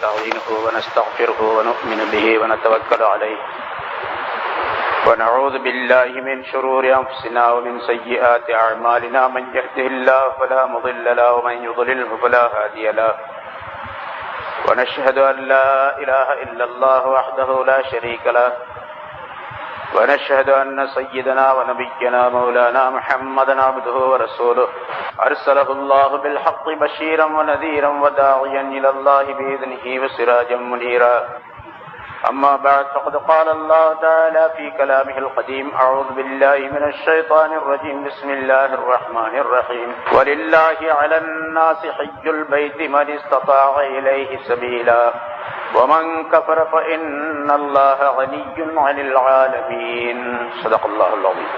ونستعينه ونستغفره ونؤمن به ونتوكل عليه ونعوذ بالله من شرور أنفسنا ومن سيئات أعمالنا من يهده الله فلا مضل له ومن يضلله فلا هادي له ونشهد أن لا إله إلا الله وحده لا شريك له ونشهد أن سيدنا ونبينا مولانا محمدا عبده ورسوله أرسله الله بالحق بشيرا ونذيرا وداعيا إلى الله بإذنه وسراجا منيرا أما بعد فقد قال الله تعالى في كلامه القديم أعوذ بالله من الشيطان الرجيم بسم الله الرحمن الرحيم ولله على الناس حج البيت من استطاع إليه سبيلا ومن كفر فإن الله غني عن العالمين صدق الله العظيم.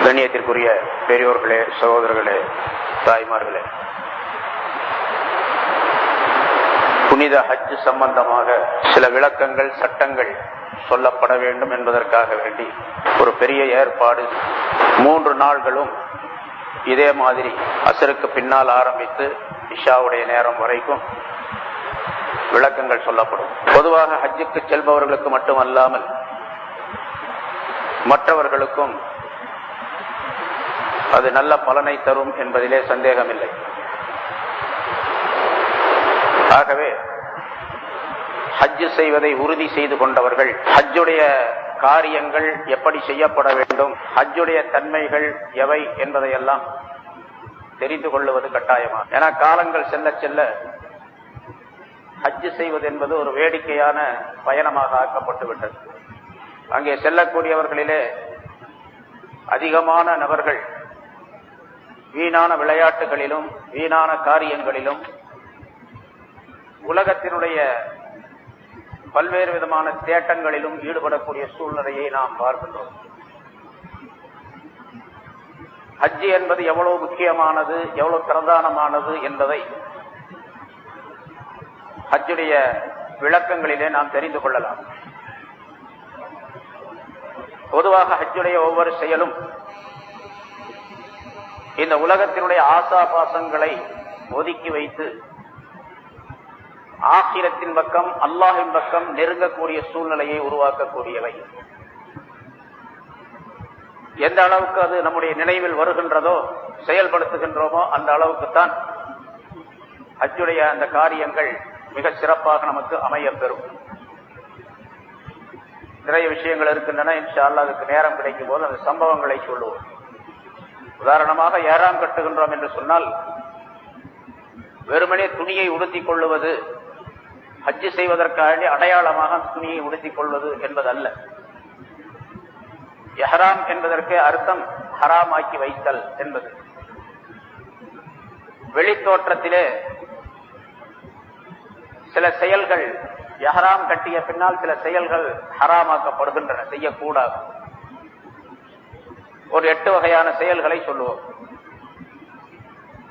கண்ணியத்திற்குரிய பெரியோர்களே, சகோதரர்களே, தாய்மார்களே, புனித ஹஜ் சம்பந்தமாக சில விளக்கங்கள், சட்டங்கள் சொல்லப்பட வேண்டும் என்பதற்காக வேண்டி ஒரு பெரிய ஏற்பாடு. 3 நாள்களும் இதே மாதிரி அசருக்கு பின்னால் ஆரம்பித்து இஷாவுடைய நேரம் வரைக்கும் விளக்கங்கள் சொல்லப்படும். பொதுவாக ஹஜ்ஜுக்கு செல்பவர்களுக்கு மட்டுமல்லாமல் மற்றவர்களுக்கும் அது நல்ல பலனை தரும் என்பதிலே சந்தேகமில்லை. ஆகவே ஹஜ் செய்வதை உறுதி செய்து கொண்டவர்கள் ஹஜ்ஜுடைய காரியங்கள் எப்படி செய்யப்பட வேண்டும், ஹஜ்ஜுடைய தன்மைகள் எவை என்பதையெல்லாம் தெரிந்து கொள்வது கட்டாயமா. ஏன்னா காலங்கள் செல்ல செல்ல ஹஜ் செய்வது என்பது ஒரு வேடிக்கையான பயணமாக ஆக்கப்பட்டு விட்டது. அங்கே செல்லக்கூடியவர்களிலே அதிகமான நபர்கள் வீணான விளையாட்டுகளிலும் வீணான காரியங்களிலும் உலகத்தினுடைய பல்வேறு விதமான தேட்டங்களிலும் ஈடுபடக்கூடிய சூழ்நிலையை நாம் பார்க்கின்றோம். ஹஜ் என்பது எவ்வளவு முக்கியமானது, எவ்வளவு பிரதானமானது என்பதை ஹஜ்ஜுடைய விளக்கங்களிலே நாம் தெரிந்து கொள்ளலாம். பொதுவாக ஹஜ்ஜுடைய ஒவ்வொரு செயலும் இந்த உலகத்தினுடைய ஆசா பாசங்களை ஒதுக்கி வைத்து ஆகிரத்தின் பக்கம், அல்லாஹின் பக்கம் நெருங்கக்கூடிய சூழ்நிலையை உருவாக்கக்கூடியவை. எந்த அளவுக்கு அது நம்முடைய நினைவில் வருகின்றதோ, செயல்படுத்துகின்றோமோ, அந்த அளவுக்குத்தான் ஹஜ்ஜுடைய அந்த காரியங்கள் மிக சிறப்பாக நமக்கு அமையப்பெறும். நிறைய விஷயங்கள் இருக்கின்றன. இன்ஷா அல்லாஹ் அதுக்கு நேரம் கிடைக்கும் போது அந்த சம்பவங்களை சொல்லுவோம். உதாரணமாக ஏறாம் கட்டுகின்றோம் என்று சொன்னால் வெறுமனே துணியை உடுத்திக் கொள்ளுவது ஹஜ் செய்வதற்காக அடையாளமாக துணியை உடுத்திக் கொள்வது என்பதல்ல. எஹ்ராம் என்பதற்கு அர்த்தம் ஹராம் ஆக்கி வைத்தல் என்பது. வெளித்தோற்றத்திலே சில செயல்கள் எஹ்ராம் கட்டிய பின்னால் சில செயல்கள் ஹராமாக்கப்படுகின்றன, செய்யக்கூடாது. ஒரு 8 வகையான செயல்களை சொல்லுவோம்.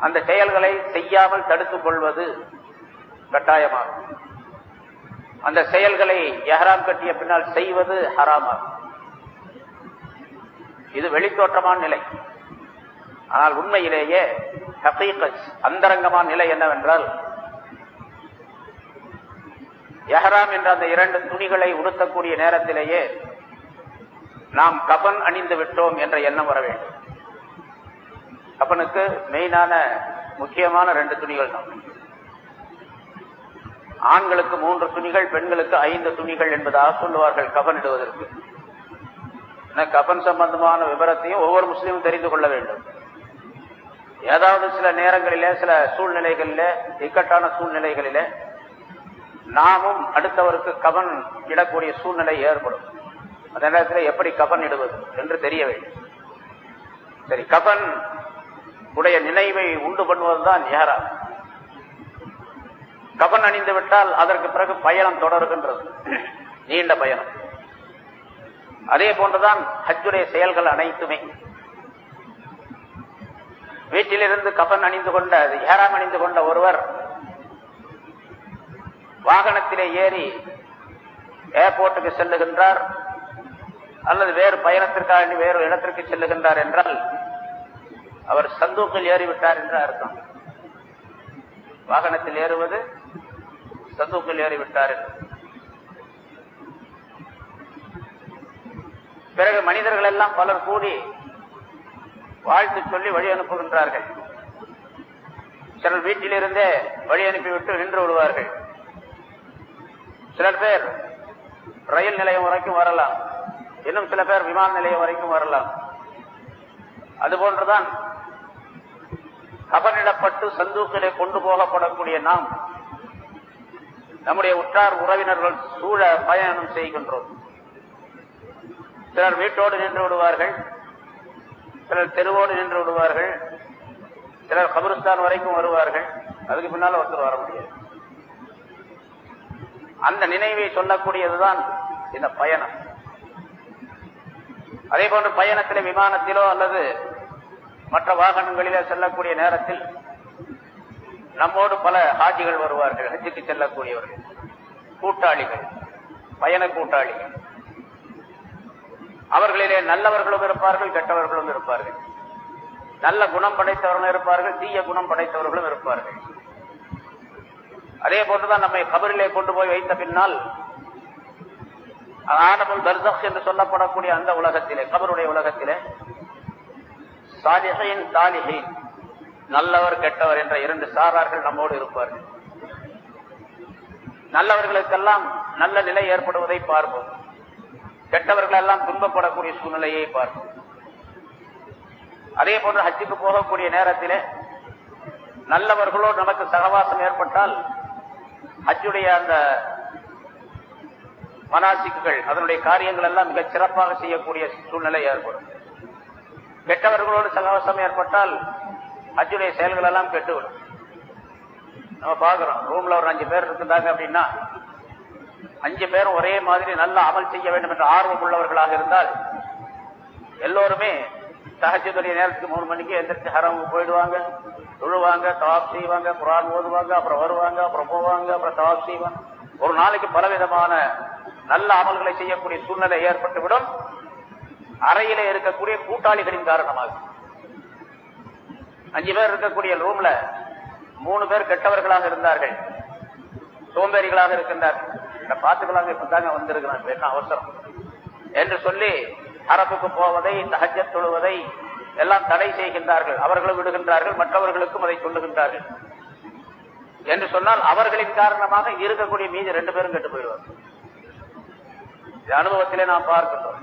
அந்த செயல்களை செய்யாமல் தடுத்துக் கொள்வது கட்டாயமாகும். அந்த செயல்களை எஹ்ராம் கட்டிய பின்னால் செய்வது ஹராமாகும். இது வெளித்தோற்றமான நிலை. ஆனால் உண்மையிலேயே ஹகீகத், அந்தரங்கமான நிலை என்னவென்றால், எஹ்ராம் என்ற அந்த 2 துணிகளை உடுத்தக்கூடிய நேரத்திலேயே நாம் கஃன் அணிந்து விட்டோம் என்ற எண்ணம் வர வேண்டும். கஃனுக்கு மெயினான முக்கியமான 2 துணிகள் தான். ஆண்களுக்கு 3 துணிகள், பெண்களுக்கு 5 துணிகள் என்பதாக சொல்லுவார்கள் கஃன் இடுவதற்கு. கஃன் சம்பந்தமான விவரத்தையும் ஒவ்வொரு முஸ்லீமும் தெரிந்து கொள்ள வேண்டும். ஏதாவது சில நேரங்களிலே, சில சூழ்நிலைகளிலே, இக்கட்டான சூழ்நிலைகளிலே நாமும் அடுத்தவருக்கு கஃன் இடக்கூடிய சூழ்நிலை ஏற்படும். அந்த நேரத்தில் எப்படி கஃன் இடுவது என்று தெரிய வேண்டும். சரி, கஃன் உடைய நினைவை உண்டு பண்ணுவதுதான் இஹ்ராம். கஃன் அணிந்து விட்டால் அதற்கு பிறகு பயணம் தொடர்கின்றது, நீண்ட பயணம். அதே போன்றுதான் ஹஜ்ஜுடைய செயல்கள் அனைத்துமே. வீட்டிலிருந்து கஃன் அணிந்து கொண்ட, இஹ்ராம் அணிந்து கொண்ட ஒருவர் வாகனத்திலே ஏறி ஏர்போர்ட்டுக்கு செல்லுகின்றார் அல்லது வேறு பயணத்திற்காக வேறு இடத்திற்கு செல்லுகின்றார் என்றால் அவர் சந்தூக்கில் ஏறிவிட்டார் என்று அர்த்தம். வாகனத்தில் ஏறுவது சந்தூக்கில் ஏறிவிட்டார். பிறகு மனிதர்கள் எல்லாம் பலர் கூடி வாழ்த்து சொல்லி வழி அனுப்புகின்றார்கள். சிலர் வீட்டிலிருந்தே வழி அனுப்பிவிட்டு நின்று விடுவார்கள். சிலர் பேர் ரயில் நிலையம் வரைக்கும் வரலாம், இன்னும் சில பேர் விமான நிலையம் வரைக்கும் வரலாம். அதுபோன்றுதான் கபனிடப்பட்டு சந்தூக்கிலே கொண்டு போகப்படக்கூடிய நாம் நம்முடைய உற்றார் உறவினர்கள் சூழ பயணம் செய்கின்றோம். சிலர் வீட்டோடு நின்று விடுவார்கள், சிலர் தெருவோடு நின்று விடுவார்கள், சிலர் கபிரிஸ்தான் வரைக்கும் வருவார்கள். அதுக்கு பின்னால ஒருத்தர் வர முடியாது. அந்த நினைவை சொல்லக்கூடியதுதான் இந்த பயணம். அதே போன்று பயணத்திலே விமானத்திலோ அல்லது மற்ற வாகனங்களிலே செல்லக்கூடிய நேரத்தில் நம்மோடு பல ஹாஜிகள் வருவார்கள். ஹஜ்ஜுக்கு செல்லக்கூடியவர்கள், கூட்டாளிகள், பயண கூட்டாளிகள். அவர்களிலே நல்லவர்களும் இருப்பார்கள், கெட்டவர்களும் இருப்பார்கள். நல்ல குணம் படைத்தவர்களும் இருப்பார்கள், தீய குணம் படைத்தவர்களும் இருப்பார்கள். அதே போன்றுதான் நம்மை கபரிலே கொண்டு போய் வைத்த பின்னால் ஆலமுல் பர்ஸக் என்று சொல்லப்படக்கூடிய அந்த உலகத்திலே, கபருடைய உலகத்திலே சாலிஹீன் தாலிஹீன், நல்லவர் கெட்டவர் என்ற இரண்டு சாரார்கள் நம்மோடு இருப்பார்கள். நல்லவர்களுக்கெல்லாம் நல்ல நிலை ஏற்படுவதை பார்ப்போம், கெட்டவர்கள் எல்லாம் துன்பப்படக்கூடிய சூழ்நிலையை பார்ப்போம். அதே போன்று ஹஜ்ஜுக்கு போகக்கூடிய நேரத்திலே நல்லவர்களோடு நமக்கு சகவாசம் ஏற்பட்டால் ஹஜ்ஜுடைய அந்த மனாசிக்குகள், அதனுடைய காரியங்கள் எல்லாம் மிகச் சிறப்பாக செய்யக்கூடிய சூழ்நிலை ஏற்படும். கெட்டவர்களோடு சகவாசம் ஏற்பட்டால் ஹஜ்ஜுடைய செயல்கள் எல்லாம் கெட்டுவிடும். நம்ம பார்க்கிறோம், ரூம்ல ஒரு 5 பேர் இருந்தாங்க அப்படின்னா 5 பேரும் ஒரே மாதிரி நல்ல அமல் செய்ய வேண்டும் என்ற ஆர்வம் உள்ளவர்களாக இருந்தால் எல்லோருமே தஹஜ்ஜுடைய நேரத்துக்கு 3 மணிக்கு எந்திரிச்சு ஹரமுக்கு போயிடுவாங்க, தொழுவாங்க, தவாப் செய்வாங்க, குர்ஆன் ஓதுவாங்க, அப்புறம் வருவாங்க, அப்புறம் போவாங்க, அப்புறம் தவாப் செய்வாங்க. ஒரு நாளைக்கு பலவிதமான நல்ல அமல்களை செய்யக்கூடிய சூழ்நிலை ஏற்பட்டுவிடும். அறையிலே இருக்கக்கூடிய கூட்டாளிகளின் காரணமாக 5 பேர் இருக்கக்கூடிய ரூம்ல 3 பேர் கெட்டவர்களாக இருந்தார்கள், சோம்பேறிகளாக இருக்கின்றார்கள். பார்த்துக்கலாங்க, இப்பதாங்க வந்திருக்கிறாங்க, என்ன அவசரம் என்று சொல்லி அரபுக்கு போவதை, தஹஜ்ஜத் தொழுவதை எல்லாம் தடை செய்கின்றார்கள். அவர்களும் விடுகின்றார்கள், மற்றவர்களுக்கும் அதை சொல்லுகின்றார்கள். என்று சொன்னால் அவர்களின் காரணமாக இருக்கக்கூடிய மீதி 2 பேரும் கெட்டு போயிடுவார்கள். இந்த அனுபவத்திலே நாம் பார்க்கின்றோம்.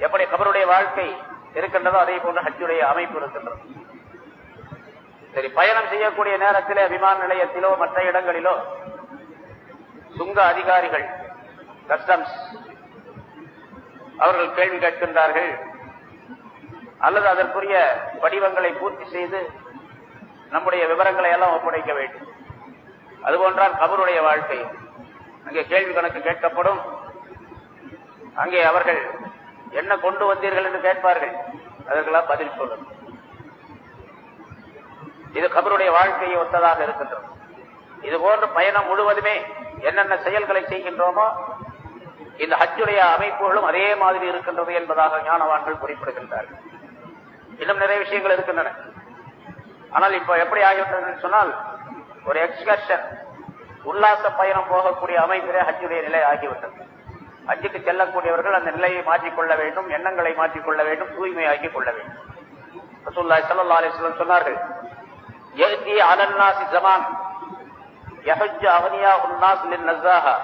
எப்படி கபருடைய வாழ்க்கை இருக்கின்றதோ அதே போன்று ஹஜ்ஜுடைய அமைப்பு இருக்கின்றது. சரி, பயணம் செய்யக்கூடிய நேரத்திலே விமான நிலையத்திலோ மற்ற இடங்களிலோ சுங்க அதிகாரிகள், கஸ்டம்ஸ் அவர்கள் கேள்வி கேட்கின்றார்கள், அல்லது அதற்குரிய வடிவங்களை பூர்த்தி செய்து நம்முடைய விவரங்களை எல்லாம் ஒப்படைக்க வேண்டும். அதுபோன்றால் கபருடைய வாழ்க்கை, அங்கே கேள்வி கணக்கு கேட்கப்படும். அங்கே அவர்கள் என்ன கொண்டு வந்தீர்கள் என்று கேட்பார்கள், அதற்கெல்லாம் பதில் சொல்லணும். இது கபருடைய வாழ்க்கையை ஒத்ததாக இருக்கின்றது. இது போன்ற பயணம் முழுவதுமே என்னென்ன செயல்களை செய்கின்றோமோ இந்த ஹஜ்ஜுடைய அமைப்புகளும் அதே மாதிரி இருக்கின்றது என்பதாக ஞானவான்கள் குறிப்பிடுகின்றார்கள். இன்னும் நிறைய விஷயங்கள் இருக்கின்றன. ஆனால் இப்ப எப்படி ஆகிவிட்டது சொன்னால், ஒரு எக்ஸ்கர்ஷன், உல்லாச பயணம் போகக்கூடிய அமைப்பிலே ஹஜ்ஜுடைய நிலை ஆகிவிட்டது. ஹஜ்ஜுக்கு செல்லக்கூடியவர்கள் அந்த நிலையை மாற்றிக்கொள்ள வேண்டும், எண்ணங்களை மாற்றிக்கொள்ள வேண்டும், தூய்மையாக்கிக் கொள்ள வேண்டும். ரசூலுல்லாஹி ஸல்லல்லாஹு அலைஹி வஸல்லம் சொன்னார்கள், யஅதி அலன் நாஸி ஸமான் யஹஜ்ஜு அக்னியாஉன் நாஸ் லின்னஸாஹா.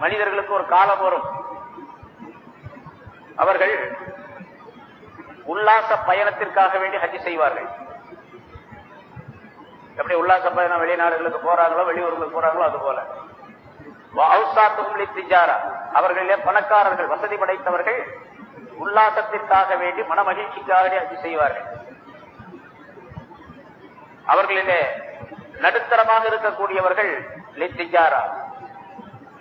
மனிதர்களுக்கு ஒரு காலம் வரும், அவர்கள் உல்லாச பயணத்திற்காக வேண்டி ஹஜ் செய்வார்கள். எப்படி உல்லாச பயணம் வெளிநாடுகளுக்கு போறாங்களோ, வெளியூர்களுக்கு போறாங்களோ அதுபோல அவர்களிலே பணக்காரர்கள், வசதி படைத்தவர்கள் உல்லாசத்திற்காக வேண்டி, மன மகிழ்ச்சிக்காக ஹஜ் செய்வார்கள். அவர்களிலே நடுத்தரமாக இருக்கக்கூடியவர்கள் லித்திஜாரா,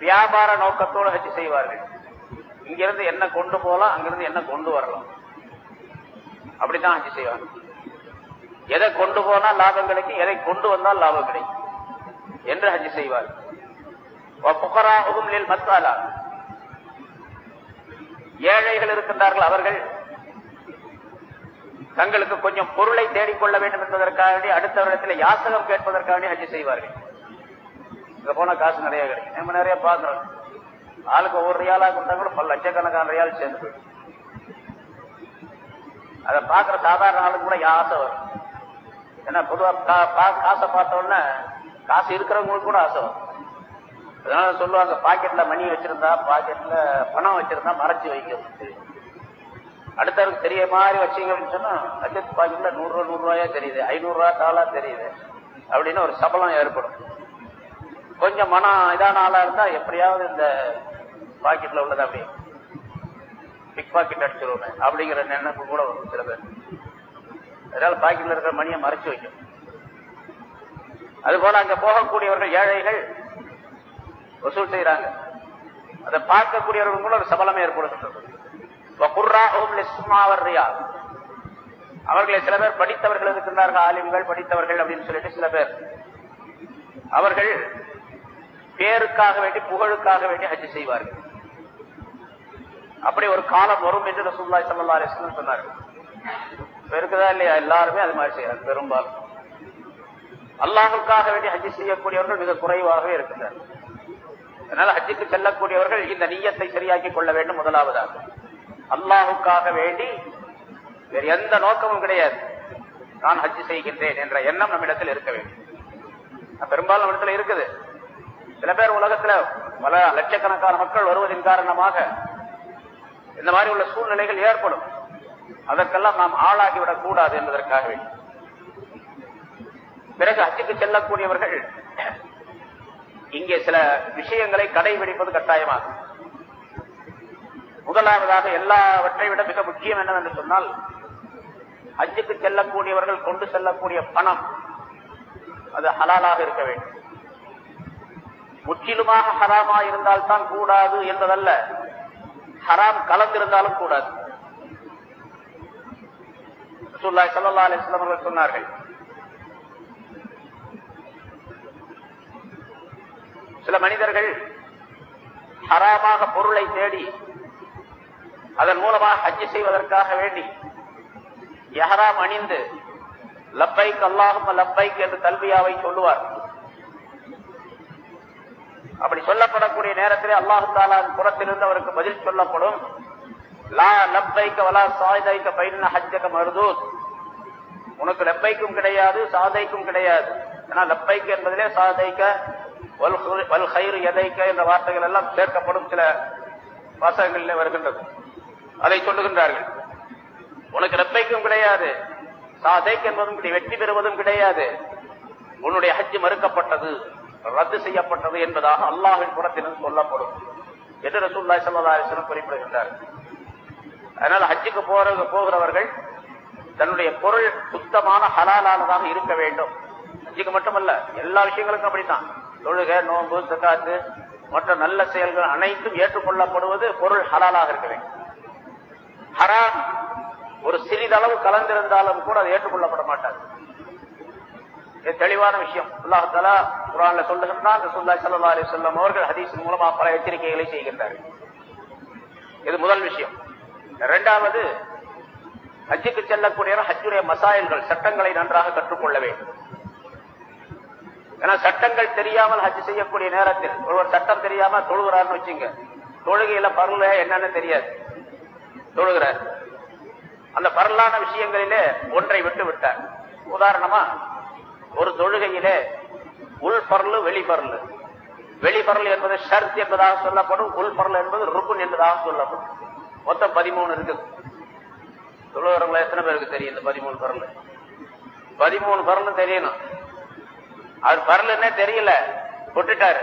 வியாபார நோக்கத்தோடு ஹஜ் செய்வார்கள். இங்கிருந்து என்ன கொண்டு போகலாம், அங்கிருந்து என்ன கொண்டு வரலாம், அப்படித்தான் ஹஜ் செய்வாங்க. எதை கொண்டு போனால் லாபம் கிடைக்கும், எதை கொண்டு வந்தால் லாபம் கிடைக்கும் என்று ஹஜ் செய்வார்கள். ஏழைகள் இருக்கின்றார்கள், அவர்கள் தங்களுக்கு கொஞ்சம் பொருளை தேடிக்கொள்ள வேண்டும் என்பதற்காக அடுத்தவரிடத்தில் யாசகம் கேட்பதற்காக ஹஜ் செய்வார்கள். இங்க போனா காசு நிறைய கிடைக்கும். நம்ம நிறைய பாக்குறோம். ஆளுக்கு ஒரு ரியாலா கொடுத்தா கூட பல லட்சக்கணக்கான ரியால் சேர்ந்து போயிடும். அதை பாக்குற சாதாரண ஆளுக்கு கூட ஆசை வரும். ஏன்னா பொதுவா காசை பார்த்த உடனே காசு இருக்கிறவங்களுக்கு கூட ஆசை வரும். அதனால சொல்லுவாங்க, பாக்கெட்ல மணி வச்சிருந்தா, பாக்கெட்ல பணம் வச்சிருந்தா மறைச்சு வைக்கிறது. அடுத்தவருக்கு தெரிய மாதிரி வச்சீங்கன்னு சொன்னா லட்சத்து பாக்கெட்ல 100 ரூபாயா தெரியுது, 500 ரூபாய் தாளா தெரியுது அப்படின்னு ஒரு சபலம் ஏற்படும். கொஞ்சம் மனம் இதான ஆளா இருந்தா எப்படியாவது இந்த பாக்கெட்ல உள்ளது அப்படி பிக் பாக்கெட் அடிச்சிருவோம் அப்படிங்கிற நினைப்பு கூட வரும் சில பேர். அதனால பாக்கெட்ல இருக்கிற மணியை மறைச்சு வைக்கும். அதுபோல அங்க போகக்கூடியவர்கள் ஏழைகள் வசூல் செய்யறாங்க. அதை பார்க்கக்கூடியவர்கள் கூட ஒரு சபலம் ஏற்படுகின்றது. அவர்களை சில பேர் படித்தவர்கள் இருக்கின்றார்கள், ஆலிம்கள் படித்தவர்கள் அப்படின்னு சொல்லிட்டு சில பேர் அவர்கள் பேருக்காக வேண்டி புகழுக்காக வேண்டி ஹஜ் செய்வார்கள். அப்படி ஒரு காலம் வரும் என்று ரசூலுல்லாஹி ஸல்லல்லாஹு அலைஹி வஸல்லம் சொன்னார்கள். இருக்குதா இல்லையா? எல்லாருமே அது மாதிரி செய்யறாங்க. பெரும்பாலும் அல்லாஹுக்காக வேண்டி ஹஜ் செய்யக்கூடியவர்கள் மிக குறைவாகவே இருக்கின்றனர். அதனால ஹஜ்ஜுக்கு செல்லக்கூடியவர்கள் இந்த நிய்யத்தை சரியாக்கி கொள்ள வேண்டும். முதலாவதாக அல்லாஹுக்காக வேண்டி வேறு எந்த நோக்கமும் கிடையாது, நான் ஹஜ் செய்கின்றேன் என்ற எண்ணம் நம்மிடத்தில் இருக்க வேண்டும். பெரும்பாலும் நம்மிடத்தில் இருக்குது. சில பேர் உலகத்துல பல லட்சக்கணக்கான மக்கள் வருவதன் காரணமாக இந்த மாதிரி உள்ள சூழ்நிலைகள் ஏற்படும். அதற்கெல்லாம் நாம் ஆளாகிவிடக் கூடாது என்பதற்காக வேண்டும். பிறகு ஹஜ்ஜுக்கு செல்லக்கூடியவர்கள் இங்கே சில விஷயங்களை கடைபிடிப்பது கட்டாயமாகும். முதலாவதாக எல்லாவற்றை விட மிக முக்கியம் என்னவென்று சொன்னால், ஹஜ்ஜுக்கு செல்லக்கூடியவர்கள் கொண்டு செல்லக்கூடிய பணம் அது ஹலாலாக இருக்க வேண்டும். முற்றிலுமாக ஹராமா இருந்தால்தான் கூடாது என்பதல்ல, ஹராம் கலந்திருந்தாலும் கூடாது. ரசூலுல்லாஹி ஸல்லல்லாஹு அலைஹி வஸல்லம் அவர்கள் சொன்னார்கள், சில மனிதர்கள் ஹராமாக பொருளை தேடி அதன் மூலமாக ஹஜ் செய்வதற்காக வேண்டி இஹ்ராம் அணிந்து லப்பைக் அல்லாஹும்ம லப்பைக் என்று தல்பியாவை சொல்லுவார். அப்படி சொல்லப்படக்கூடிய நேரத்திலே அல்லாஹ் தஆலா புறத்திலிருந்து அவருக்கு பதில் சொல்லப்படும், லா லப்பைக வலா சாதைக ஃபைன்ன ஹஜ்ஜக மர்தூத். உனக்கு லப்பைக்கும் கிடையாது, சாதைக்கும் கிடையாது. ஏன்னா லப்பைக் என்பதிலே சாதைக வல் கைரு யதைக என்ற வார்த்தைகள் எல்லாம் சேர்க்கப்படும் சில வாசகங்களிலே வருகின்றது. அதை சொல்லுகின்றார்கள். உனக்கு லப்பைக்கும் கிடையாது, சாதைக் என்பதும் வெற்றி பெறுவதும் கிடையாது, உன்னுடைய ஹஜ் மறுக்கப்பட்டது, ரத்து செய்யப்பட்டது என்பதாக அல்லாஹ்வின் புறத்திலிருந்து சொல்லப்படும் என்று ரசூலுல்லாஹி ஸல்லல்லாஹு அலைஹி வஸல்லம் குறிப்பிடுகின்றார்கள். அதனால் ஹஜ்ஜுக்கு போகிறவர்கள் தன்னுடைய பொருள் சுத்தமான ஹலாலானதாக இருக்க வேண்டும். ஹஜ்ஜுக்கு மட்டுமல்ல, எல்லா விஷயங்களுக்கும் அப்படித்தான். தொழுகை, நோன்பு, ஜகாத்து மற்ற நல்ல செயல்கள் அனைத்தும் ஏற்றுக்கொள்ளப்படுவது பொருள் ஹலாலாக இருக்க வேண்டும். ஹராம் ஒரு சிறிதளவு கலந்திருந்தாலும் கூட அது ஏற்றுக்கொள்ளப்பட மாட்டாது. இது தெளிவான விஷயம். அல்லாஹ் தஆலா குர்ஆன்ல சொல்லுகின்றான், ரசூலுல்லாஹி ஸல்லல்லாஹு அலைஹி வஸல்லம் அவர்கள் ஹதீஸின் மூலமா பல எச்சரிக்கைகளை செய்கின்றார்கள். இது முதல் விஷயம். இரண்டாவது, ஹஜ்ஜுக்கு செல்லக்கூடிய ஹஜ்ஜுடைய மசாயில்கள், சட்டங்களை நன்றாக கற்றுக்கொள்ள வேண்டும். ஏன்னா சட்டங்கள் தெரியாமல் ஹஜ் செய்யக்கூடிய நேரத்தில் ஒருவர் சட்டம் தெரியாம தொழுகிறார்னு வச்சுங்க, தொழுகையில பருள என்னன்னு தெரியாது, தொழுகிறார். அந்த பரலான விஷயங்களிலே ஒன்றை விட்டு விட்டார். உதாரணமா, ஒரு தொழுகையிலே உள் பரலு வெளி பரலு, வெளி பரல் என்பது ஷர்த் என்பதாக சொல்லப்படும், உள் பரல் என்பது ருக்குன் என்பதாக சொல்லப்படும். மொத்தம் 13 இருக்குது. தொழுகிறவங்கள எத்தனை பேருக்கு தெரியும் இந்த 13 பரல்? 13 பரலும் தெரியணும். அது பரலுன்னே தெரியல, விட்டுட்டாரு.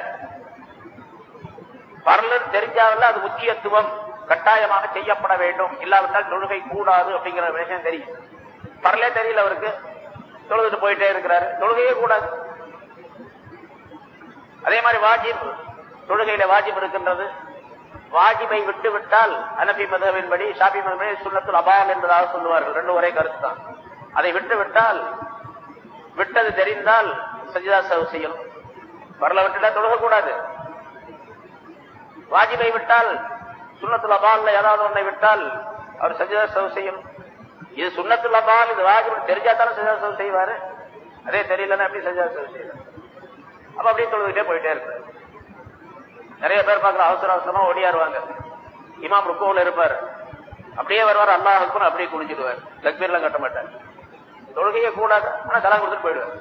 பரலு தெரிஞ்சாவில் அது முக்கியத்துவம் கட்டாயமாக செய்யப்பட வேண்டும், இல்லாவிட்டால் தொழுகை கூடாது அப்படிங்கிற விஷயம் தெரியும். பரலே தெரியல அவருக்கு, தொழுதுட்டு போயிட்டே இருக்கிறாரு, தொழுகையே கூடாது. அதே மாதிரி வாஜிப், தொழுகையில வாஜிப் இருக்கின்றது. வாஜிபை விட்டு விட்டால் ஹனஃபி மذஹபின்படி, ஷாஃபி மذஹபின்படி சுன்னத்துல் அபால் என்பதாக சொல்லுவார்கள். ரெண்டு ஒரே கருத்து தான். அதை விட்டு விட்டால், விட்டது தெரிந்தால் சஜ்தா சஹ்வு செய்யணும். பரல விட்டுட்டா தொழுக கூடாது. வாஜிபை விட்டால், சுன்னத்துல் அபால்ல ஏதாவது ஒன்றை விட்டால் அவர் சஜ்தா சஹ்வு செய்யணும். இது சுன்னத்துல்லஹ், இது வாஜிப் தெரிஞ்சாத்தானே சஜதா செய்வாரு. அதே தெரியலன்னா எப்படி சஜதா செய்வாரு? அப்ப அப்படியே தொழுதுகிட்டே போயிட்டே இருக்கு. நிறைய பேர் பார்க்கற அவசர அவசரமா ஓடியாருவாங்க. இமாம் ருக்குல இருப்பாரு, அப்படியே வருவார், அல்லாஹ் அக்பர் அப்படியே குனிஞ்சிடுவார், தக்பீர்லாம் கட்ட மாட்டார். தொழுகையே கூடாது, ஆனா தலா கொடுத்துட்டு போயிடுவார்.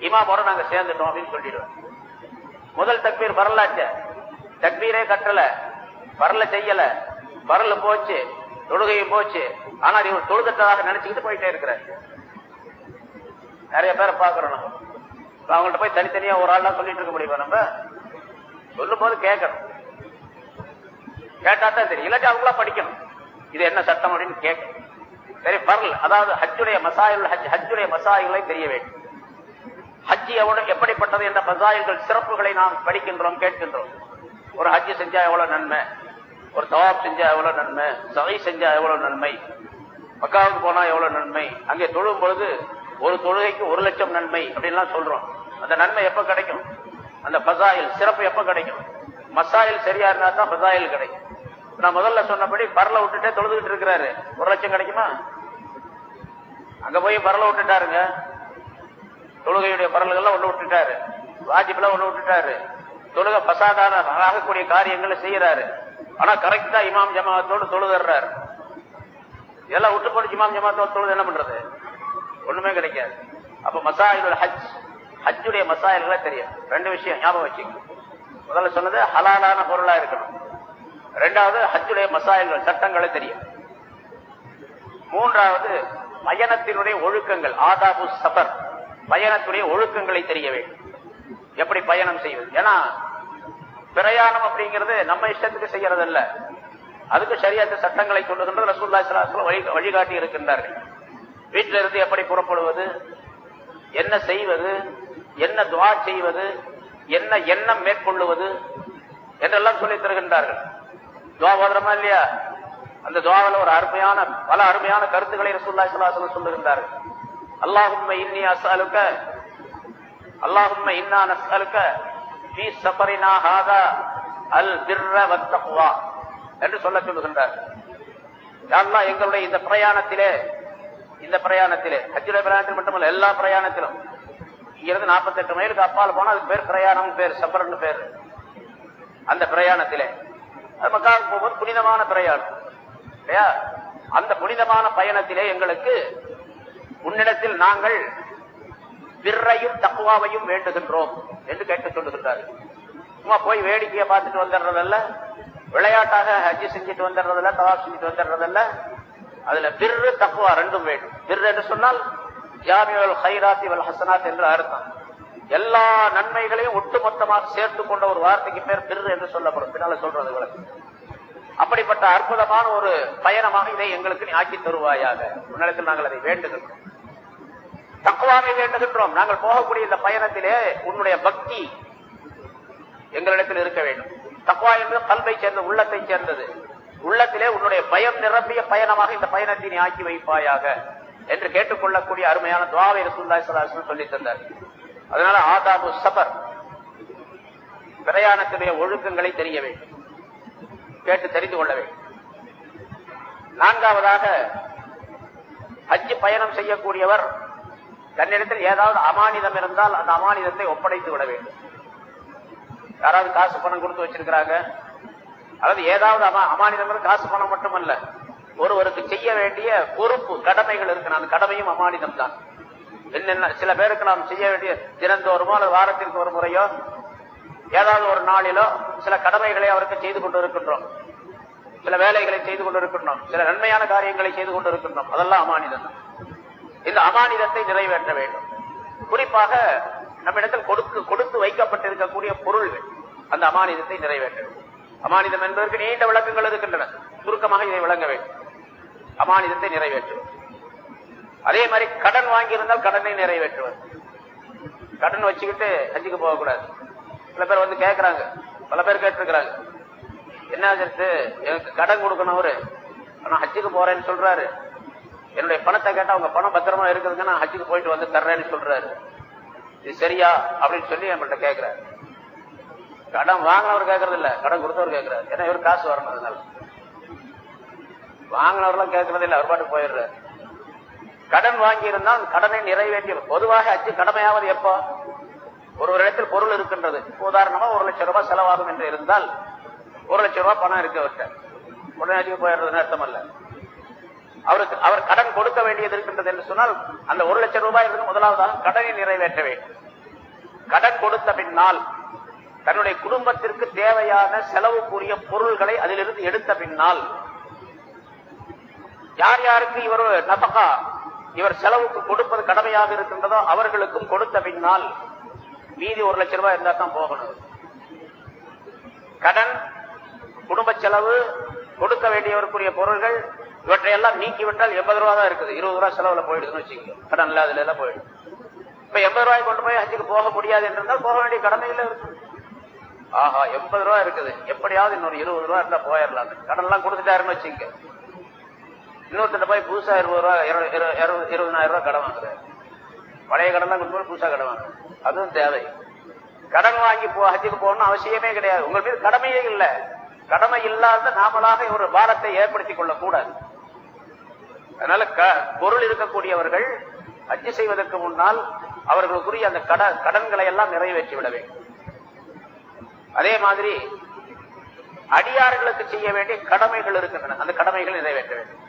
இமாமோட நாங்க சேர்ந்துட்டோம் அப்படின்னு சொல்லிடுவார். முதல் தக்பீர் வரலாச்ச, தக்பீரே கட்டல, வரல செய்யல, வரல போச்சு, தொழுகையும் போச்சு, ஆனால் இவர் தொழுதட்டதாக நினைச்சுக்கிட்டு போயிட்டே இருக்கிறார். நிறைய பேரை பாக்குறோம். நம்ம அவங்கள்ட்ட போய் தனித்தனியா ஒரு ஆள் சொல்லிட்டு இருக்க முடியுமா? நம்ம சொல்லும் போது கேட்கணும், கேட்டா தான் தெரியும். இல்லாட்டி அவங்களா படிக்கணும் இது என்ன சட்டம் அப்படின்னு கேட்கணும். சரி, பரல், அதாவது ஹஜ்ஜுடைய மசாயில்களை தெரிய வேண்டும். ஹஜ்ஜி எப்படிப்பட்டது என்ற மசாயில்கள் சிறப்புகளை நாம் படிக்கின்றோம், கேட்கின்றோம். ஒரு ஹஜ்ஜி செஞ்சா எவ்வளவு நன்மை, ஒரு தவாப் செஞ்சா எவ்வளவு நன்மை, சகை செஞ்சா எவ்வளவு நன்மை, மக்காவுக்கு போனா எவ்வளவு நன்மை, அங்கே தொழும் பொழுது ஒரு தொழுகைக்கு 1,00,000 நன்மை அப்படின்லாம் சொல்றோம். அந்த நன்மை எப்ப கிடைக்கும்? அந்த பசாயில் சிறப்பு எப்ப கிடைக்கும்? மசாயில் சரியா இருந்தா தான் பசாயில் கிடைக்கும். நான் முதல்ல சொன்னபடி பரல விட்டுட்டே தொழுதுகிட்டு இருக்கிறாரு, 1,00,000 கிடைக்குமா? அங்க போய் பரல விட்டுட்டாருங்க, தொழுகையுடைய பரல்கள்லாம் ஒண்ணு விட்டுட்டாரு, வாஜிப்லாம் ஒண்ணு விட்டுட்டாரு, தொழுகை பசாதான ஆகக்கூடிய காரியங்களை செய்யறாரு. ஆனா கரெக்டா இமாம் ஜமாத்தோடு தொழுதுறாரு. இதெல்லாம் விட்டு போட்டு இமாம் ஜமாத்தோடு தொழுது என்ன பண்றது? ஒண்ணுமே கிடைக்காது. அப்ப மசாயிலுல் ஹஜ், ஹஜ்ஜுடைய மசாயில்களை தெரியும். ரெண்டு விஷயம் ஞாபகம் வச்சுக்கணும். முதல்ல சொன்னது ஹலாலான பொருளா இருக்கணும். ரெண்டாவது ஹஜ்ஜுடைய மசாயில்கள் சட்டங்களை தெரியும். மூன்றாவது பயணத்தினுடைய ஒழுக்கங்கள், ஆதாபு சஃபர், பயணத்துடைய ஒழுக்கங்களை தெரிய வேண்டும். எப்படி பயணம் செய்வது? ஏன்னா பிரயாணம் அப்படிங்கிறது நம்ம இஷ்டத்துக்கு செய்யறது இல்ல, அதுக்கு ஷரியத்து சட்டங்களை சொல்லுகின்ற ரசூலுல்லாஹி ஸல்லல்லாஹு அலைஹி வஸல்லம் வழிகாட்டி இருக்கின்றார்கள். வீட்டில இருந்து எப்படி புறப்படுவது, என்ன செய்வது, என்ன துஆ செய்வது, என்ன எண்ணம் மேற்கொள்ளுவது என்றெல்லாம் சொல்லி தருகின்றார்கள். துஆ ஓதுறோமா இல்லையா? அந்த துஆவில் ஒரு பல அருமையான கருத்துக்களை ரசூலுல்லாஹி ஸல்லல்லாஹு அலைஹி வஸல்லம் சொல்லுகின்றார்கள். அல்லாஹும்ம இன்னி அஸ்அலுக, அல்லாஹும்ம இன்னா நஸ்அலுக ஃபீ ஸஃபரினா ஹாதா அல் பிர்ர வத் தக்வா என்று சொல்லுகின்றார். யா அல்லாஹ், எங்களுடைய இந்த பிரயாணத்திலே ஹஜ்ஜுடைய பிரயாணத்தில் மட்டுமல்ல, எல்லா பிரயாணத்திலும், இங்கிருந்து 48 மைலுக்கு அப்பால் போனா அதுக்கு பேர் பிரயாணம், பேர் சஃபர்னு பேர். அந்த பிரயாணத்திலே மக்காவுக்கு போகும்போது புனிதமான பிரயாணம் இல்லையா? அந்த புனிதமான பயணத்திலே எங்களுக்கு உன்னிடத்தில் நாங்கள் பிர்ரையும் தக்வாவையும் வேண்டுகின்றோம் என்று கேட்டு சொல்லுகின்றார்கள். சும்மா போய் வேடிக்கையை பார்த்துட்டு வந்துடுறதல்ல, விளையாட்டாக ஹஜ்ஜி செஞ்சுட்டு வந்துடுறதில்ல, தவாப் செஞ்சுட்டு வந்துடுறதில்ல. அதுல பிர்ரு தக்வா ரெண்டும் வேண்டும். பிர் என்று சொன்னால் ஜாமிஉல் கைராத்தி வல் ஹஸனாத் என்று அர்த்தம். எல்லா நன்மைகளையும் ஒட்டுமொத்தமாக சேர்த்து கொண்ட ஒரு வார்த்தைக்கு பேர் பிர் என்று சொல்லப்படும். பின்னால சொல்றது விளக்கு. அப்படிப்பட்ட அற்புதமான ஒரு பயணமாக இதை எங்களுக்கு நீ ஆக்கி தருவாயாக. முன்னிடத்தில் நாங்கள் அதை வேண்டுகின்றோம், தக்வாவை வேண்டுகின்றோம். நாங்கள் போகக்கூடிய இந்த பயணத்திலே உன்னுடைய பக்தி எங்களிடத்தில் இருக்க வேண்டும். தக்வா என்பது கல்வை சேர்ந்த, உள்ளத்தை சேர்ந்தது. உள்ளத்திலே உன்னுடைய பயம் நிரம்பிய பயணமாக இந்த பயணத்தை நீ ஆக்கி வைப்பாயாக என்று கேட்டுக்கொள்ளக்கூடிய அருமையான துஆவை ரசூலுல்லாஹி ஸல்லல்லாஹு அலைஹி வஸல்லம் சொல்லி தந்தார். அதனால ஆதாபு சஃபர், பிரயாணத்துடைய ஒழுக்கங்களை தெரிய வேண்டும், கேட்டு தெரிந்து கொள்ள வேண்டும். நான்காவதாக, ஹஜ் பயணம் செய்யக்கூடியவர் தன்னிடத்தில் ஏதாவது அமானிதம் இருந்தால் அந்த அமானிதத்தை ஒப்படைத்து விட வேண்டும். யாராவது காசு பணம் கொடுத்து வச்சிருக்கிறாங்க, அதாவது ஏதாவது அமானிதம், காசு பணம் மட்டுமல்ல, ஒருவருக்கு செய்ய வேண்டிய பொறுப்பு கடமைகள் இருக்கு. அந்த கடமையும் அமானிதம் தான். என்னென்ன சில பேருக்கு நாம் செய்ய வேண்டிய தினந்தோறுமோ அல்லது வாரத்திற்கு ஒரு முறையோ ஏதாவது ஒரு நாளிலோ சில கடமைகளை அவருக்கு செய்து கொண்டு இருக்கின்றோம், சில வேலைகளை செய்து கொண்டு இருக்கின்றோம், சில நன்மையான காரியங்களை செய்து கொண்டு இருக்கின்றோம். அதெல்லாம் அமானிதம் தான். இந்த அமானிதத்தை நிறைவேற்ற வேண்டும். குறிப்பாக நம்மிடத்தில் கொடுத்து வைக்கப்பட்டிருக்கக்கூடிய பொருள்கள், அந்த அமானிதத்தை நிறைவேற்ற வேண்டும். அமானிதம் என்பதற்கு நீண்ட விளக்கங்கள் இருக்கின்றன, சுருக்கமாக இதை விளங்க வேண்டும். அமானிதத்தை நிறைவேற்றுவது. அதே மாதிரி கடன் வாங்கியிருந்தால் கடனை நிறைவேற்றுவது. கடன் வச்சுக்கிட்டு ஹஜ்ஜுக்கு போகக்கூடாது. சில பேர் வந்து கேட்கிறாங்க, பல பேர் கேட்டிருக்கிறாங்க, என்ன எனக்கு கடன் கொடுக்கணும், அவரு நான் ஹஜ்ஜுக்கு போறேன்னு சொல்றாரு, என்னுடைய பணத்தை கேட்டா அவங்க பணம் பத்திரமா இருக்குதுங்க, நான் ஹஜ்ஜுக்கு போயிட்டு வந்து தர்றேன்னு சொல்றாரு, இது சரியா அப்படின்னு சொல்லி நம்மள்ட்ட கேட்கிறாரு. கடன் வாங்கினவர் கேட்கறது இல்ல, கடன் கொடுத்தவர் கேட்கிறாரு. ஏன்னா இவர் காசு வரணும், அதனால வாங்கினவர்லாம் கேட்கறது இல்லை, அவர் பாட்டு போயிடுறாரு. கடன் வாங்கி இருந்தால் கடனை நிறைவேற்றி. பொதுவாக ஹஜ்ஜு கடமையாவது எப்போ? ஒரு இடத்தில் பொருள் இருக்கின்றது, உதாரணமா 1 லட்சம் ரூபாய் செலவாகும் என்று இருந்தால் 1 லட்சம் ரூபாய் பணம் இருக்க விட்ட உடனே ஹஜ்ஜுக்கு போயிடுறதுன்னு அர்த்தம் அல்ல. அவர் கடன் கொடுக்க வேண்டியது இருக்கின்றது என்று சொன்னால் அந்த 1 லட்சம் ரூபாய் முதலாவதாக கடனை நிறைவேற்ற வேண்டும். கடன் கொடுத்த பின்னால் தன்னுடைய குடும்பத்திற்கு தேவையான செலவுக்குரிய பொருள்களை அதிலிருந்து எடுத்த பின்னால் யார் யாருக்கு இவர் நபகா இவர் செலவுக்கு கொடுப்பது கடமையாக இருக்கின்றதோ அவர்களுக்கும் கொடுத்த பின்னால் மீதி 1 லட்சம் ரூபாய் இருந்தா தான் போகணும். கடன், குடும்ப செலவு, கொடுக்க வேண்டியவருக்குரிய பொருள்கள் இவற்றையெல்லாம் நீக்கிவிட்டால் 80 ரூபாய் தான் இருக்குது. 20 ரூபாய் செலவுல போயிடுதுன்னு வச்சுக்கோங்க. கடன் இல்லாததுல எல்லாம் போயிடும். இப்ப 80 ரூபாய் கொண்டு போய் ஹஜ்ஜுக்கு போக முடியாது என்றால் போக வேண்டிய கடமையில இருக்கு. ஆஹா 80 ரூபாய் இருக்குது, எப்படியாவது இன்னொரு 20 ரூபாய் இருந்தா போயிடலாம். கடன் எல்லாம் கொடுத்துட்டாருன்னு வச்சுக்க. இன்னொருத்த போய் புதுசா 20,000 ரூபாய் கடன் வாங்குறாரு. பழைய கடன் எல்லாம் கொண்டு போய் புதுசா கடன் வாங்குறாரு. அதுவும் தேவை. கடன் வாங்கி ஹஜ்ஜுக்கு போகணும்னு அவசியமே கிடையாது. உங்கள் மீது கடமையே இல்லை. கடமை இல்லாத நாமளாக ஒரு பாரத்தை ஏற்படுத்திக் கொள்ளக்கூடாது. அதனால பொருள் இருக்கக்கூடியவர்கள் ஹஜ்ஜு செய்வதற்கு முன்னால் அவர்களுக்குரிய அந்த கடன்களை எல்லாம் நிறைவேற்றி விட வேண்டும். அதே மாதிரி அடியார்களுக்கு செய்ய வேண்டிய கடமைகள் இருக்கின்றன. அந்த கடமைகள் நிறைவேற்ற வேண்டும்.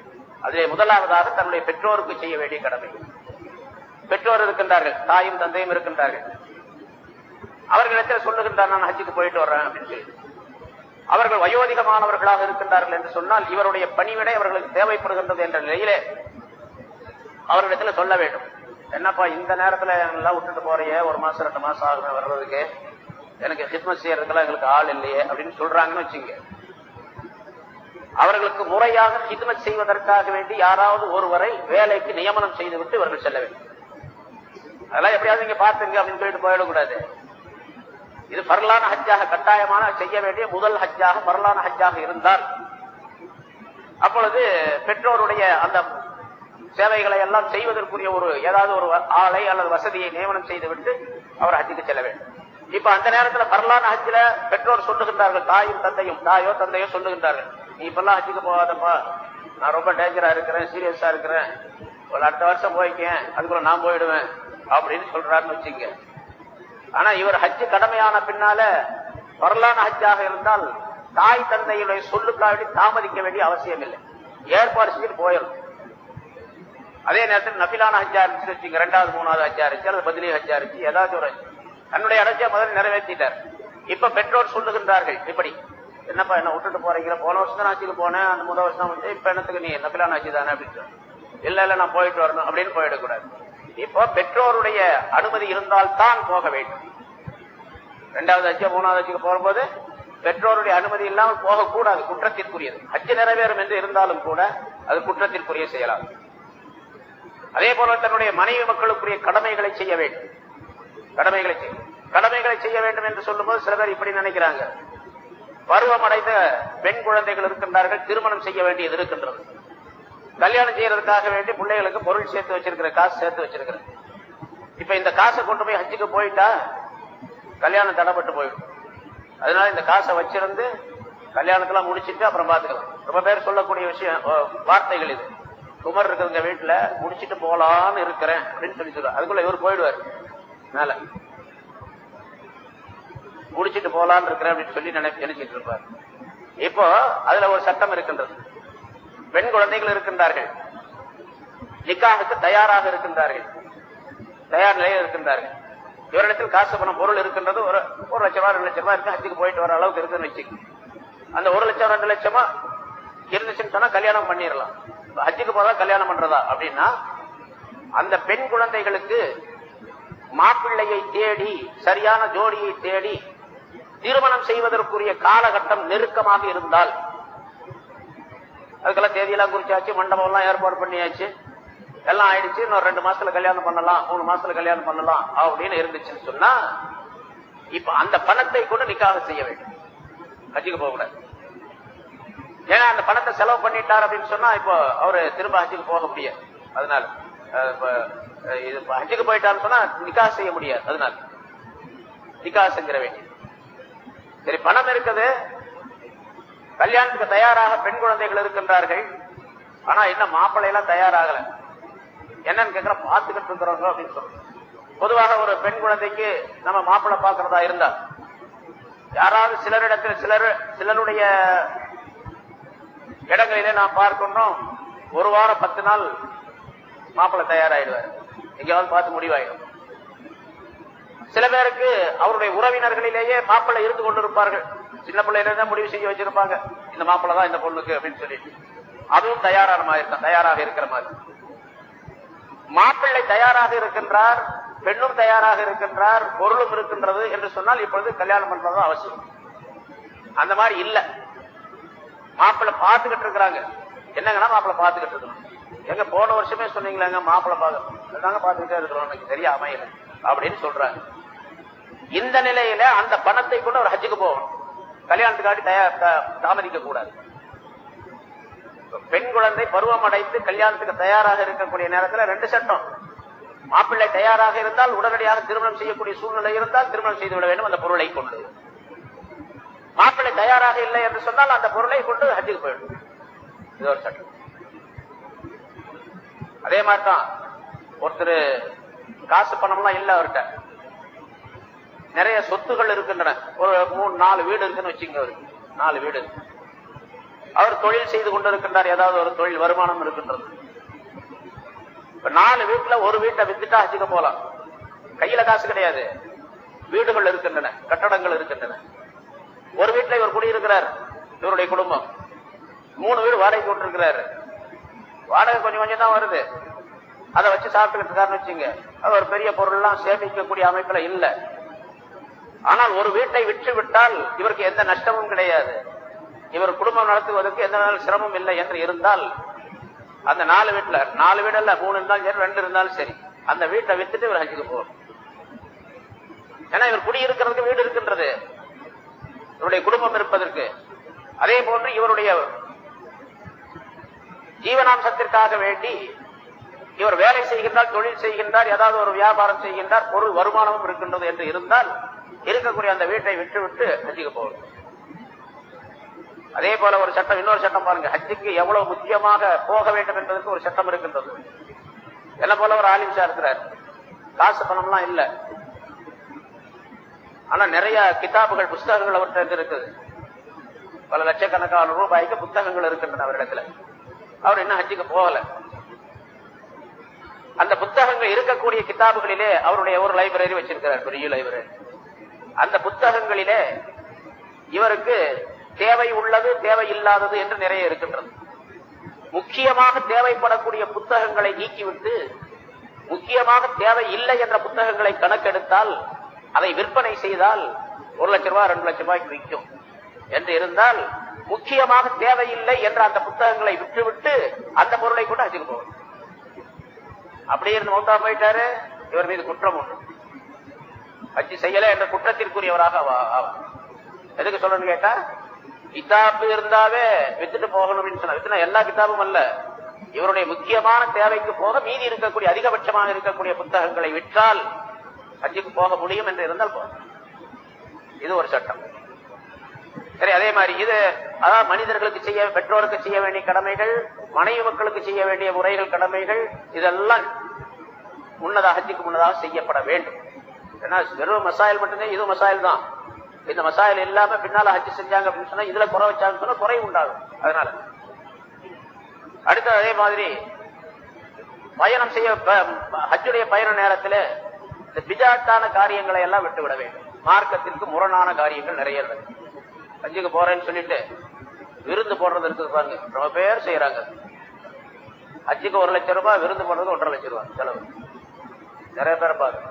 அதிலே முதலாவதாக தன்னுடைய பெற்றோருக்கு செய்ய வேண்டிய கடமைகள். பெற்றோர் இருக்கின்றார்கள், தாயும் தந்தையும் இருக்கின்றார்கள். அவர்களிடத்தில் சொல்லுகின்றார், நான் ஹஜ்ஜுக்கு போயிட்டு வர்றேன் அப்படின்னு சொல்லி. அவர்கள் வயோதிகமானவர்களாக இருக்கின்றார்கள் என்று சொன்னால் இவருடைய பணிவிடை அவர்களுக்கு தேவைப்படுகின்றது என்ற நிலையிலே அவர்களிடத்தில் சொல்ல வேண்டும். என்னப்பா இந்த நேரத்துல எல்லாம் விட்டுட்டு போறியே, 1 மாசம் 2 மாசம் ஆகுமே வர்றதுக்கு, எனக்கு ஹித்மத் செய்யறதுக்கெல்லாம் எங்களுக்கு ஆள் இல்லையே அப்படின்னு சொல்றாங்கன்னு வச்சுங்க. அவர்களுக்கு முறையாக ஹித்மத் செய்வதற்காக வேண்டி யாராவது ஒருவரை வேலைக்கு நியமனம் செய்துவிட்டு இவர்கள் செல்ல வேண்டும். அதெல்லாம் எப்படியாவது நீங்க பாத்துங்க அப்படின்னு சொல்லிட்டு போயிடக்கூடாது. இது பரலான ஹஜ்ஜாக கட்டாயமான செய்ய வேண்டிய முதல் ஹஜ்ஜாக பரலான ஹஜ்ஜாக இருந்தால் அப்பொழுது பெற்றோருடைய அந்த சேவைகளை எல்லாம் செய்வதற்குரிய ஏதாவது ஒரு ஆளை அல்லது வசதியை நியமனம் செய்துவிட்டு அவர் ஹஜ்ஜுக்கு செல்ல வேண்டும். இப்ப அந்த நேரத்தில் பரலான ஹஜ்ஜில பெற்றோர் சொல்லுகின்றார்கள், தாயும் தந்தையும் தாயோ தந்தையோ சொல்லுகின்றார்கள், நீ இப்பெல்லாம் ஹஜ்ஜுக்கு போகாதப்பா, நான் ரொம்ப டேஞ்சரா இருக்கிறேன், சீரியஸா இருக்கிறேன், அடுத்த வருஷம் போய்க்கேன், அதுக்குள்ள நான் போயிடுவேன் அப்படின்னு சொல்றாருன்னு வச்சுங்க. ஆனா இவர் ஹஜ்ஜு கடமையான பின்னால பரலான ஹஜ்ஜாக இருந்தால் தாய் தந்தையுடைய சொல்லுக்காக தாமதிக்க வேண்டிய அவசியம் இல்லை, ஏற்பாடு செஞ்சுட்டு போயிடும். அதே நேரத்தில் நபிலான ஹஜ்ஜா இருந்துச்சு வச்சுங்க, 2வது 3வது ஹஜ்ஜா இருந்துச்சு அல்லது பதிலி ஹஜ்ஜா இருந்துச்சு, ஏதாவது ஒரு தன்னுடைய அடைச்சா முதல்ல நிறைவேற்றிட்டார். இப்ப பெற்றோர் சொல்லுகின்றார்கள், இப்படி என்னப்பா என்ன விட்டுட்டு போறீங்க, போன வருஷம் தான் ஹஜ்ஜுக்கு போனேன், அந்த முதல் வருஷம் வந்து இப்ப என்னத்துக்கு நீ நபிலான ஹஜ்ஜு தானே அப்படின்னு இல்ல நான் போயிட்டு வரணும் அப்படின்னு போயிடக்கூடாது. இப்போ பெற்றோருடைய அனுமதி இருந்தால்தான் போக வேண்டும். 2வது ஹஜ்ஜு 3வது ஹஜ்ஜுக்கு போகும்போது பெற்றோருடைய அனுமதி இல்லாமல் போகக்கூடாது, குற்றத்திற்குரியது. ஹஜ்ஜு நிறைவேறும் என்று இருந்தாலும் கூட அது குற்றத்திற்குரிய செயலாகும். அதே போல தன்னுடைய மனைவி மக்களுக்குரிய கடமைகளை செய்ய வேண்டும். கடமைகளை செய்ய வேண்டும் என்று சொல்லும்போது சில பேர் இப்படி நினைக்கிறாங்க, பருவம் அடைந்த பெண் குழந்தைகள் இருக்கின்றார்கள், திருமணம் செய்ய வேண்டியது இருக்கின்றது, கல்யாணம் செய்யறதுக்காக வேண்டி பிள்ளைகளுக்கு பொருள் சேர்த்து வச்சிருக்கிற, காசு சேர்த்து வச்சிருக்கிற. இப்ப இந்த காசை கொண்டு போய் ஹஜ்ஜுக்கு போயிட்டா கல்யாணம் தடைப்பட்டு போயிடும். அதனால இந்த காசை வச்சிருந்து கல்யாணத்தெல்லாம் முடிச்சிட்டு அப்புறம் பாத்துக்கலாம். ரொம்ப பேர் சொல்லக்கூடிய விஷயம் வார்த்தைகள் இது. குமர் இருக்கிறவங்க வீட்டுல முடிச்சிட்டு போலான்னு இருக்கிறேன் அப்படின்னு சொல்லி சொல்லுவார். அதுக்குள்ள இவர் போயிடுவார், மேல முடிச்சிட்டு போலான்னு இருக்கிறேன் அப்படின்னு சொல்லி நினைச்சிட்டு இருப்பார். இப்போ அதுல ஒரு சட்டம் இருக்கின்றது. பெண் குழந்தைகள் இருக்கின்றார்கள், நிக்காஹுக்கு தயாராக இருக்கின்றார்கள், தயார் நிலையில் இருக்கின்றார்கள். இவரிடத்தில் காசு பணம் பொருள் இருக்கின்றது, 1 லட்சமா 2 லட்சமா இருக்கு, ஹஜ்ஜுக்கு போயிட்டு வர அளவுக்கு இருக்குன்னு வச்சுக்க. அந்த 1 லட்சம் 2 லட்சமா இருந்துச்சுன்னு சொன்னா கல்யாணம் பண்ணிடலாம். ஹஜ்ஜுக்கு போதா கல்யாணம் பண்றதா அப்படின்னா அந்த பெண் குழந்தைகளுக்கு மாப்பிள்ளையை தேடி, சரியான ஜோடியை தேடி திருமணம் செய்வதற்குரிய காலகட்டம் நெருக்கமாக இருந்தால், அதுக்கெல்லாம் தேதியெல்லாம் குறிச்சாச்சு, மண்டபம் எல்லாம் ஏற்பாடு பண்ணியாச்சு, எல்லாம் ஆயிடுச்சு, இன்னொரு 2 மாசத்துல கல்யாணம் பண்ணலாம், 3 மாசத்துல கல்யாணம் பண்ணலாம் அப்படின்னு இருந்துச்சுன்னு சொன்னா இப்ப அந்த பணத்தை கொண்டு நிக்காக செய்ய வேண்டும், ஹஜ்ஜுக்கு போக கூடாது. ஏன்னா அந்த பணத்தை செலவு பண்ணிட்டார் அப்படின்னு சொன்னா இப்போ அவரு திரும்ப ஹஜ்ஜுக்கு போக முடியாது. அதனால ஹஜ்ஜுக்கு போயிட்டாருன்னு சொன்னா நிக்கா செய்ய முடியாது. அதனால நிக்கா செஞ்சிட வேண்டியது. சரி, பணம் இருக்குது, கல்யாணத்துக்கு தயாராக பெண் குழந்தைகள் இருக்கின்றார்கள், ஆனா இன்னும் மாப்பிள்ளை எல்லாம் தயாராகல. என்னன்னு கேட்கிற பார்த்துக்கிட்டு இருக்கிறவங்க அப்படின்னு சொல்றோம். பொதுவாக ஒரு பெண் குழந்தைக்கு நம்ம மாப்பிள்ளை பார்க்கறதா இருந்தா யாராவது சிலரிடத்தில் சிலருடைய இடங்களிலே நாம் பார்க்கணும், ஒரு வாரம் 10 நாள் மாப்பிள்ளை தயாராயிடுவார், எங்கேயாவது பார்த்து முடிவாயிடும். சில பேருக்கு அவருடைய உறவினர்களிலேயே மாப்பிள்ளை இருந்து கொண்டிருப்பார்கள், சின்ன பிள்ளையில தான் முடிவு செஞ்சு வச்சிருப்பாங்க இந்த மாப்பிள்ளை தான் இந்த பொண்ணுக்கு அப்படின்னு சொல்லிட்டு, அதுவும் தயாராக இருக்கிற மாதிரி. மாப்பிள்ளை தயாராக இருக்கின்றார், பெண்ணும் தயாராக இருக்கின்றார், பொருளும் இருக்கின்றது என்று சொன்னால் இப்பொழுது கல்யாணம் பண்றது அவசியம். அந்த மாதிரி இல்ல, மாப்பிள்ளை பார்த்துக்கிட்டு இருக்கிறாங்க. என்னங்கன்னா மாப்பிள்ளை பார்த்துக்கிட்டு இருக்கணும். எங்க போன வருஷமே சொன்னீங்களாங்க மாப்பிள்ளை பார்த்துக்கிட்டே இருக்கிறோம், எனக்கு சரியா அமையல அப்படின்னு சொல்றாங்க. இந்த நிலையில அந்த பணத்தை கொண்டு ஒரு ஹஜ்ஜுக்கு போகணும், கல்யாணத்துக்காட்டி தாமதிக்க கூடாது. பெண் குழந்தை பருவம் அடைந்து கல்யாணத்துக்கு தயாராக இருக்கக்கூடிய நேரத்தில் 2 சட்டம். மாப்பிள்ளை தயாராக இருந்தால் உடனடியாக திருமணம் செய்யக்கூடிய சூழ்நிலை இருந்தால் திருமணம் செய்துவிட வேண்டும் அந்த பொருளை கொண்டு. மாப்பிள்ளை தயாராக இல்லை என்று சொன்னால் அந்த பொருளை கொண்டு ஹஜ்ஜுக்கு போயிடும். இது ஒரு சட்டம். அதே மாதிரிதான் ஒருத்தர் காசு பணம்லாம் இல்ல, அவர்கிட்ட நிறைய சொத்துகள் இருக்கின்றன, ஒரு 3-4 வீடு இருக்குன்னு வச்சுங்க, அவருக்கு 4 வீடு. அவர் தொழில் செய்து கொண்டிருக்கின்றார், ஏதாவது ஒரு தொழில் வருமானம் இருக்கின்றது. 4 வீட்டுல ஒரு வீட்டை வித்துட்டா ஹஜ்ஜுக்கு போலாம். கையில காசு கிடையாது, வீடுகள் இருக்கின்றன, கட்டடங்கள் இருக்கின்றன. ஒரு வீட்டுல இவர் குடியிருக்கிறார், இவருடைய குடும்பம் 3 வீடு வாடகை கொண்டிருக்கிறாரு. வாடகை கொஞ்சம் கொஞ்சம் தான் வருது, அதை வச்சு சாப்பிட்டுக்கிட்டு இருக்காருன்னு வச்சுங்க. அது ஒரு பெரிய பொருள் எல்லாம் சேமிக்கக்கூடிய அமைப்புல இல்ல. ஆனால் ஒரு வீட்டை விற்று விட்டால் இவருக்கு எந்த நஷ்டமும் கிடையாது, இவர் குடும்பம் நடத்துவதற்கு எந்த சிரமம் இல்லை என்று இருந்தால் அந்த 4 வீட்டுல 4 வீடு இல்ல, 3 இருந்தாலும் சரி, 2 இருந்தாலும் சரி, அந்த வீட்டை வித்துட்டு இவர் ஹஜ்ஜுக்கு போகணும். ஏன்னா இவர் குடியிருக்கிறதுக்கு வீடு இருக்கின்றது, இவருடைய குடும்பம் இருப்பதற்கு. அதே போன்று இவருடைய ஜீவனாம்சத்திற்காக வேண்டி இவர் வேலை செய்கின்றார், தொழில் செய்கின்றார், ஏதாவது ஒரு வியாபாரம் செய்கின்றார், பொருள் வருமானமும் இருக்கின்றது என்று இருந்தால் இருக்கக்கூடிய அந்த வீட்டை விட்டு ஹஜ்ஜுக்கு போகணும். அதே போல ஒரு சட்டம், இன்னொரு சட்டம் பாருங்க, ஹஜ்ஜுக்கு எவ்வளவு முக்கியமாக போக வேண்டும் என்பதற்கு ஒரு சட்டம் இருக்கின்றது. என்ன போல ஒரு ஆலிம்ஷா இருக்கிறார், காசு பணம்லாம் இல்ல, ஆனா நிறைய கிதாபுகள் புஸ்தகங்கள் அவர்கிட்ட இருக்குது, பல லட்சக்கணக்கான ரூபாய்க்கு புத்தகங்கள் இருக்கின்றன அவரிடத்துல. அவர் இன்னும் ஹஜ்ஜுக்கு போகல. அந்த புத்தகங்கள் இருக்கக்கூடிய கிதாபுகளிலே அவருடைய ஒரு லைப்ரரி வச்சிருக்கிறார், பெரிய லைப்ரரி. அந்த புத்தகங்களிலே இவருக்கு தேவை உள்ளது, தேவை இல்லாதது என்று நிறைய இருக்கின்றது. முக்கியமாக தேவைப்படக்கூடிய புத்தகங்களை நீக்கிவிட்டு முக்கியமாக தேவை இல்லை என்ற புத்தகங்களை கணக்கெடுத்தால் அதை விற்பனை செய்தால் 1 லட்சம் ரூபாய் 2 லட்சம் ரூபாய்க்கு விற்கும் என்று இருந்தால், முக்கியமாக தேவையில்லை என்ற அந்த புத்தகங்களை விட்டுவிட்டு அந்த பொருளை கூட ஹஜ்ஜுக்கு போகும். அப்படியே இருந்து மௌத்தா போயிட்டாரு, இவர் மீது குற்றம் உண்டு, ஹஜ்ஜு செய்யல என்ற குற்றத்திற்குரியவராக ஆவார். எதுக்கு சொல்லணும்னு கேட்டா, கிதாபு இருந்தாவே வித்துட்டு போகணும் அப்படின்னு சொன்னா, வித்துனா எல்லா கிதாபும் அல்ல, இவருடைய முக்கியமான தேவைக்கு போக மீதி இருக்கக்கூடிய அதிகபட்சமாக இருக்கக்கூடிய புத்தகங்களை விற்றால் ஹஜ்ஜுக்கு போக முடியும் என்று இருந்தால் போகும். இது ஒரு சட்டம். சரி, அதே மாதிரி இது அதாவது மனிதர்களுக்கு பெற்றோருக்கு செய்ய வேண்டிய கடமைகள், மனைவி மக்களுக்கு செய்ய வேண்டிய முறைகள், கடமைகள், இதெல்லாம் முன்னதாக ஹஜ்ஜுக்கு முன்னதாக செய்யப்பட வேண்டும். ஏன்னா வெறும் மசாயில் மட்டுமே, இது மசாயில் தான். இந்த மசாயில் இல்லாம பின்னால ஹஜ் செஞ்சாங்க அப்படின்னு சொன்னா இதுல குறை வச்சாங்கன்னு சொன்னா குறை உண்டாகும். அதனால அடுத்து அதே மாதிரி பயணம் செய்ய, ஹஜ்ஜுடைய பயண நேரத்தில் இந்த பிஜாட்டான காரியங்களை எல்லாம் விட்டுவிட வேண்டும். மார்க்கத்திற்கு முரணான காரியங்கள் நிறைய இருக்கு. ஹஜ்ஜுக்கு போறேன்னு சொல்லிட்டு விருந்து போடுறது இருக்குது பாருங்க, ரொம்ப பேர் செய்யறாங்க. ஹஜ்ஜுக்கு 1 லட்சம் ரூபாய், விருந்து போடுறது 1.5 லட்சம் ரூபாய் செலவு, நிறைய பேரை பாருங்க.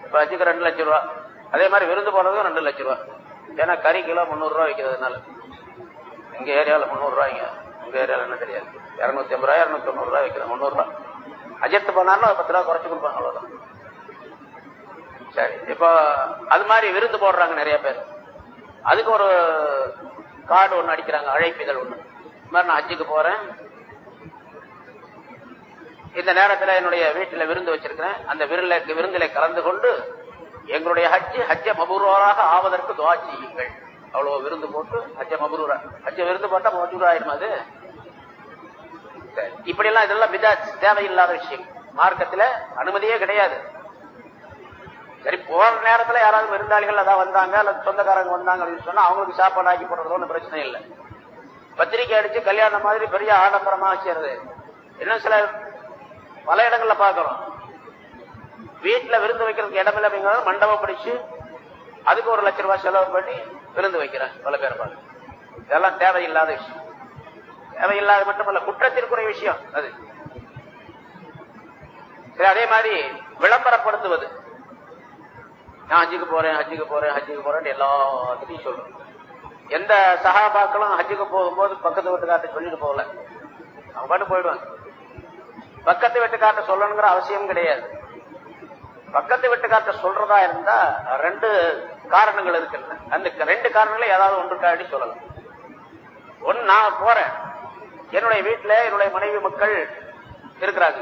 இப்ப ஹஜ்ஜுக்கு 2 லட்சம் ரூபாய், அதே மாதிரி விருந்து போடுறதும் 2 லட்சம் ரூபாய். ஏன்னா கறி கிலோ 300 ரூபாய் வைக்கிறதுனால. எங்க ஏரியாவில் 300 ரூபாய்ங்க, உங்க ஏரியாவில் என்ன தெரியாது, 250 ரூபாய் 290 ரூபாய் வைக்கிறேன், 300 ரூபாய். அஜெட் பண்ணாலும் 10 ரூபாய் குறைச்சு கொடுப்பாங்க, அவ்வளவுதான். சரி, இப்போ அது மாதிரி விருந்து போடுறாங்க நிறைய பேர். அதுக்கு ஒரு கார்டு ஒண்ணு அடிக்கிறாங்க, அழைப்பிதழ் ஒண்ணு. இந்த மாதிரி நான் ஹஜ்ஜுக்கு போறேன், இந்த நேரத்தில் என்னுடைய வீட்டுல விருந்து வச்சிருக்கிறேன், அந்த விருந்தில கலந்து கொண்டு எங்களுடைய ஹஜ்ஜ மபூராக ஆவதற்கு துஆ செய்யுங்கள். அவ்வளவு விருந்து போட்டு ஹஜ்ஜ மபூரா, ஹஜ்ஜ விருந்து போட்டா மபூரா ஆயிரும். அது இப்படி எல்லாம் இதெல்லாம் பிதாத், தேவையில்லாத விஷயம். மார்க்கத்துல அனுமதியே கிடையாது. சரி, போற நேரத்துல யாராவது விருந்தாளிகள் அதான் வந்தாங்க அல்லது சொந்தக்காரங்க வந்தாங்க அப்படின்னு சொன்னா அவங்களுக்கு சாப்பாடு ஆக்கி போடுறதுல ஒன்றும் பிரச்சனை இல்லை. பத்திரிக்கை அடிச்சு கல்யாணம் மாதிரி பெரிய ஆடம்பரமா செய்யறது இன்னும் சில பல இடங்கள்ல பாக்குறோம். வீட்டுல விருந்து வைக்கிறதுக்கு இடமில்லை அப்படிங்கிறது மண்டபம் பிடிச்சு அதுக்கு 1 லட்சம் ரூபாய் செலவு பண்ணி விருந்து வைக்கிறேன் பல பேர் பாருங்க. இதெல்லாம் தேவையில்லாத விஷயம். தேவையில்லாத மட்டுமல்ல, குற்றத்திற்குரிய விஷயம் அது. அதே மாதிரி விளம்பரப்படுத்துவது, நான் ஹஜ்ஜுக்கு போறேன் ஹஜ்ஜுக்கு போறேன் ஹஜ்ஜுக்கு போறேன்னு எல்லாத்தையும் சொல்றேன். எந்த சஹாபாக்களும் ஹஜ்ஜுக்கு போகும்போது பக்கத்து வீட்டுக்கார்ட்ட சொல்லிட்டு போகல, அவங்க பாட்டு போயிடுவாங்க. பக்கத்து வீட்டுக்கார்ட்ட சொல்லணுங்கிற அவசியம் கிடையாது. பக்கத்து வீட்டுக்கார்ட்ட சொல்றதா இருந்தா 2 காரணங்கள் இருக்கு. அந்த 2 காரணங்களும் ஏதாவது ஒன்றுக்காடி சொல்லலாம். ஒன்னு, நான் போறேன், என்னுடைய வீட்டுல என்னுடைய மனைவி மக்கள் இருக்கிறாங்க,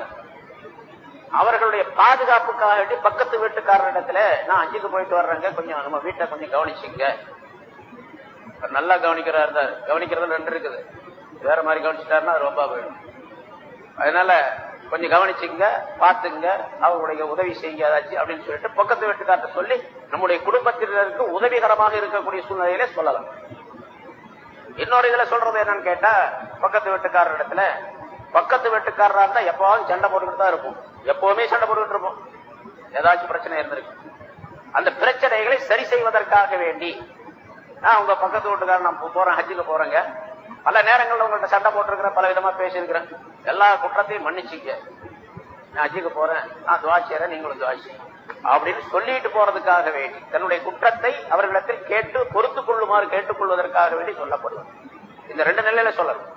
அவர்களுடைய பாதுகாப்புக்காக பக்கத்து வீட்டுக்காரரிடத்துல நான் ஹஜ்ஜுக்கு போயிட்டு வர்றேங்க, கொஞ்சம் நம்ம வீட்டை கொஞ்சம் கவனிச்சுங்க. நல்லா கவனிக்கிறதா இருந்தாரு, கவனிக்கிறது 2 இருக்குது. வேற மாதிரி கவனிச்சுட்டாருன்னா அது ரொம்ப போயிடும். அதனால கொஞ்சம் கவனிச்சுங்க, பாத்துங்க, அவங்களுடைய உதவி செய்ய ஏதாச்சும் அப்படின்னு சொல்லிட்டு பக்கத்து வீட்டுக்கார்ட்ட சொல்லி நம்முடைய குடும்பத்தினருக்கு உதவிகரமாக இருக்கக்கூடிய சூழ்நிலையிலே சொல்லலாம். இன்னொரு இதுல சொல்றது என்னன்னு கேட்டா, பக்கத்து வீட்டுக்காரர் இடத்துல பக்கத்து வீட்டுக்காரரா இருந்தா எப்பவாவது சண்டை போட்டுக்கிட்டு தான் இருப்போம். எப்பவுமே சண்டை போட்டுக்கிட்டு இருப்போம். ஏதாச்சும் பிரச்சனை இருந்திருக்கு. அந்த பிரச்சனைகளை சரி செய்வதற்காக வேண்டி நான் உங்க பக்கத்து வீட்டுக்காரர் நான் போறேன் ஹஜ்ஜுக்கு போறேங்க, பல நேரங்கள்ல உங்கள்கிட்ட சண்டை போட்டிருக்கிறேன், பல விதமா பேசியிருக்கிறேன், எல்லா குற்றத்தையும் மன்னிச்சுங்க, நான் ஹஜ்ஜுக்கு போறேன், நான் துவா செய்றேன், நீங்களும் துவா செய்யுங்க அப்படின்னு சொல்லிட்டு போறதுக்காக வேண்டி தன்னுடைய குற்றத்தை அவர்களிடத்தில் கேட்டு பொறுத்துக் கொள்ளுமாறு கேட்டுக்கொள்வதற்காக வேண்டி சொல்லப்படுவது. இந்த 2 நிலையில சொல்லணும்.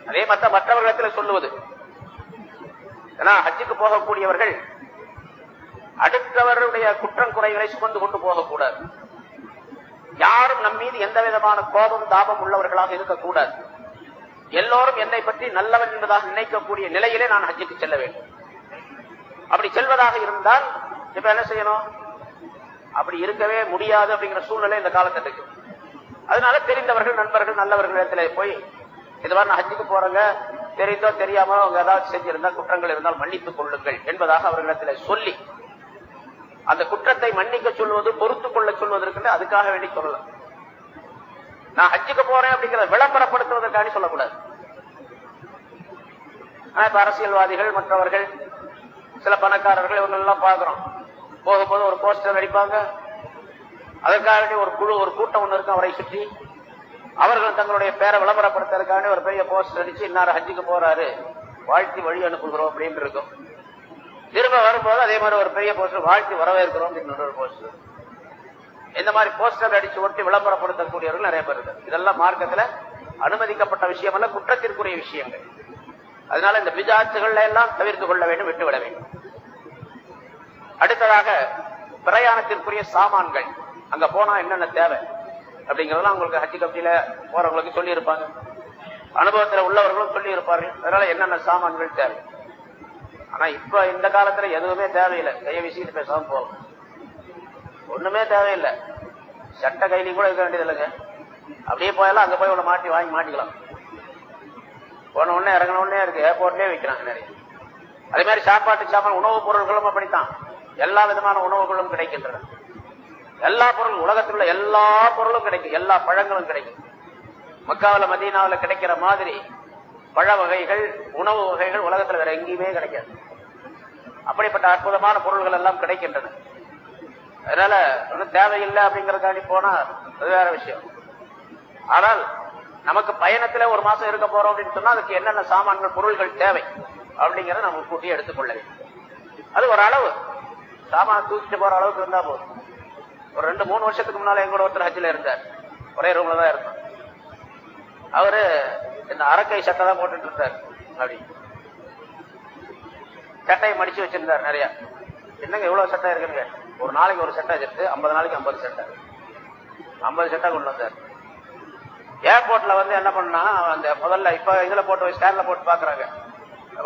அதே மற்றவர்களிடத்தில் சொல்லுவது. ஏன்னா ஹஜ்ஜுக்கு போகக்கூடியவர்கள் அடுத்தவருடைய குற்றம் குறைகளை சுமந்து கொண்டு போகக்கூடாது. யாரும் நம் மீது எந்த விதமான கோபம் தாபம் உள்ளவர்களாக இருக்கக்கூடாது. எல்லோரும் என்னை பற்றி நல்லவன் என்பதாக நினைக்கக்கூடிய நிலையிலே நான் ஹஜ்ஜுக்கு செல்ல வேண்டும். அப்படி செல்வதாக இருந்தால் இப்ப என்ன செய்யணும்? அப்படி இருக்கவே முடியாது அப்படிங்கிற சூழ்நிலை இந்த காலத்துக்கு. அதனால தெரிந்தவர்கள், நண்பர்கள், நல்லவர்கள் இடத்துல போய் இது மாதிரி நான் ஹஜ்ஜுக்கு போறேங்க, தெரிந்தோ தெரியாமோ அவங்க ஏதாவது செஞ்சிருந்தா குற்றங்கள் இருந்தால் மன்னித்துக் கொள்ளுங்கள் என்பதாக அவர்களிடத்தில் சொல்லி அந்த குற்றத்தை மன்னிக்க சொல்வது, பொறுத்துக் கொள்ள சொல்வதற்கு அதுக்காக வேண்டி சொல்லலாம். நான் ஹஜ்ஜுக்கு போறேன் அப்படிங்கிற விளம்பரப்படுத்துவதற்காக சொல்லக்கூடாது. இப்ப அரசியல்வாதிகள், மற்றவர்கள், சில பணக்காரர்கள் இவங்க எல்லாம் பாக்குறோம், போகும்போது ஒரு போஸ்டர் அடிப்பாங்க. அதற்காக ஒரு குழு, ஒரு கூட்டம் ஒண்ணு இருக்கும் அவரை சுற்றி. அவர்கள் தங்களுடைய பேரை விளம்பரப்படுத்துறதுக்காக ஒரு பெரிய போஸ்டர் அடிச்சு இன்னார் ஹஜ்ஜுக்கு போறாரு, வாழ்த்தி வழி அனுப்புகிறோம் அப்படின்னு இருக்கும். திரும்ப வரும்போது அதே மாதிரி ஒரு பெரிய போஸ்டர், வாழ்த்தி வரவேற்கிறோம் அப்படின்னு ஒரு போஸ்டர். இந்த மாதிரி போஸ்டர் அடிச்சு ஒட்டி விளம்பரப்படுத்தக்கூடியவர்கள் நிறைய பேர் இருக்கு. இதெல்லாம் மார்க்கத்துல அனுமதிக்கப்பட்ட விஷயம் அல்ல, குற்றத்திற்குரிய விஷயங்கள். அதனால இந்த பிஜாத்துகள் எல்லாம் தவிர்த்து கொள்ள வேண்டும், விட்டுவிட வேண்டும். அடுத்ததாக பிரயாணத்திற்குரிய சாமான்கள், அங்க போனா என்னென்ன தேவை அப்படிங்கறதெல்லாம் உங்களுக்கு ஹஜ் கமிட்டியில போறவங்களுக்கு சொல்லி இருப்பாங்க, அனுபவத்துல உள்ளவர்களும் சொல்லி இருப்பார்கள். அதனால என்னென்ன சாமான்கள் தேவை. ஆனா இப்ப இந்த காலத்துல எதுவுமே தேவையில்லை, கையை வீசிட்டு பேசாம போகும், ஒண்ணுமே தேவையில்லை. சட்ட கைலி கூட இருக்க வேண்டியது இல்லைங்க. அப்படியே போயெல்லாம் அங்க போய் மாட்டி வாங்கி மாட்டிக்கலாம். போன உடனே இறங்கின உடனே இருக்கு, ஏர்போர்ட்லயே வைக்கிறாங்க நிறைய. அதே மாதிரி சாப்பாட்டு சாமான், உணவுப் பொருட்களும் அப்படித்தான். எல்லா விதமான உணவுகளும் கிடைக்கின்றன. எல்லா பொருளும், உலகத்தில் உள்ள எல்லா பொருளும் கிடைக்கும், எல்லா பழங்களும் கிடைக்கும். மக்காவில் மதீனாவில் கிடைக்கிற மாதிரி பழ வகைகள், உணவு வகைகள் உலகத்தில் வேற எங்கேயுமே கிடைக்காது. அப்படிப்பட்ட அற்புதமான பொருள்கள் எல்லாம் கிடைக்கின்றன. அதனால ஒன்றும் தேவையில்லை அப்படிங்கறதுக்காண்டி போனா அது வேற விஷயம். ஆனால் நமக்கு பயணத்துல ஒரு மாசம் இருக்க போறோம் அப்படின்னு சொன்னா அதுக்கு என்னென்ன சாமான்கள், பொருள்கள் தேவை அப்படிங்கறத நம்ம கூட்டி எடுத்துக்கொள்ள வேண்டும். அது ஒரு அளவு, சாமான தூக்கிட்டு போற அளவுக்கு இருந்தா போதும். ஒரு 2-3 வருஷத்துக்கு முன்னால எங்களோட ஒருத்தர் ஹஜ்ல இருந்தார், ஒரே ரூம்ல தான் இருந்தார். அவரு இந்த அரக்கை சட்டை தான் போட்டுட்டு இருந்தார். அப்படி சட்டையை மடிச்சு வச்சிருந்தார் நிறைய. என்னங்க இவ்வளவு சட்டை இருக்குங்க? ஒரு நாளைக்கு ஒரு சட்டை எடுத்து 50 நாளைக்கு 50 சட்டை, 50 சட்டை கொண்டு வந்தார். ஏர்போர்ட்ல வந்து என்ன பண்ணா, அந்த முதல்ல இப்ப இதுல போட்டு ஸ்கேன்ல போட்டு பாக்குறாங்க,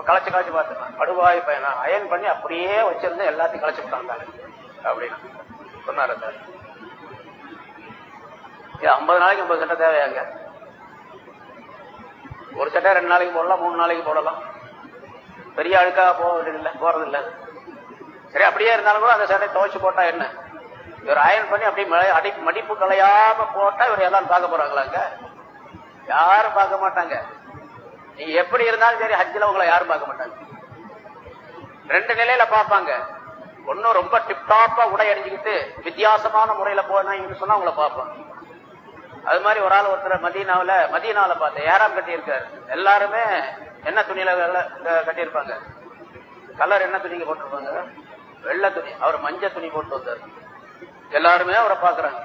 களைச்சு பார்த்துக்கலாம். படுவாய் பையனா அயன் பண்ணி அப்படியே வச்சிருந்து எல்லாத்தையும் களைச்சு விட்டாங்க அப்படின்னு சொன்னாரு சார். 50 நாளைக்கு 50 சட்டை தேவையாங்க? ஒரு சட்டை 2 நாளைக்கு போடலாம், 3 நாளைக்கு போடலாம். பெரிய அழுக்காக போறதில்லை. சரி, அப்படியே இருந்தாலும் கூட அந்த சட்டை துவைச்சு போட்டா என்ன, இவர் அயன் பண்ணி அப்படியே மடிப்பு கலையாம போட்டா இவர் எல்லாரும் பார்க்க போறாங்களாங்க? யாரும் பார்க்க மாட்டாங்க. நீங்க எப்படி இருந்தாலும் சரி, ஹஜ்ஜில உங்களை யாரும் பார்க்க மாட்டாங்க. ரெண்டு நிலையில பார்ப்பாங்க. ஒன்னும் ரொம்ப டிப்டாப்பா உடை அணிஞ்சுக்கிட்டு வித்தியாசமான முறையில போனாங்கன்னு சொன்னா உங்களை பார்ப்பாங்க. அது மாதிரி ஒரு ஆள் ஒருத்தர் மதீனாவில பார்த்தேன், ஏறாம் கட்டி இருக்காரு. எல்லாருமே என்ன துணியில கட்டியிருப்பாங்க, கலர் என்ன துணிக்கு போட்டிருப்பாங்க, வெள்ளை துணி. அவர் மஞ்சள் துணி போட்டு வந்தார். எல்லாருமே அவரை பாக்குறாங்க,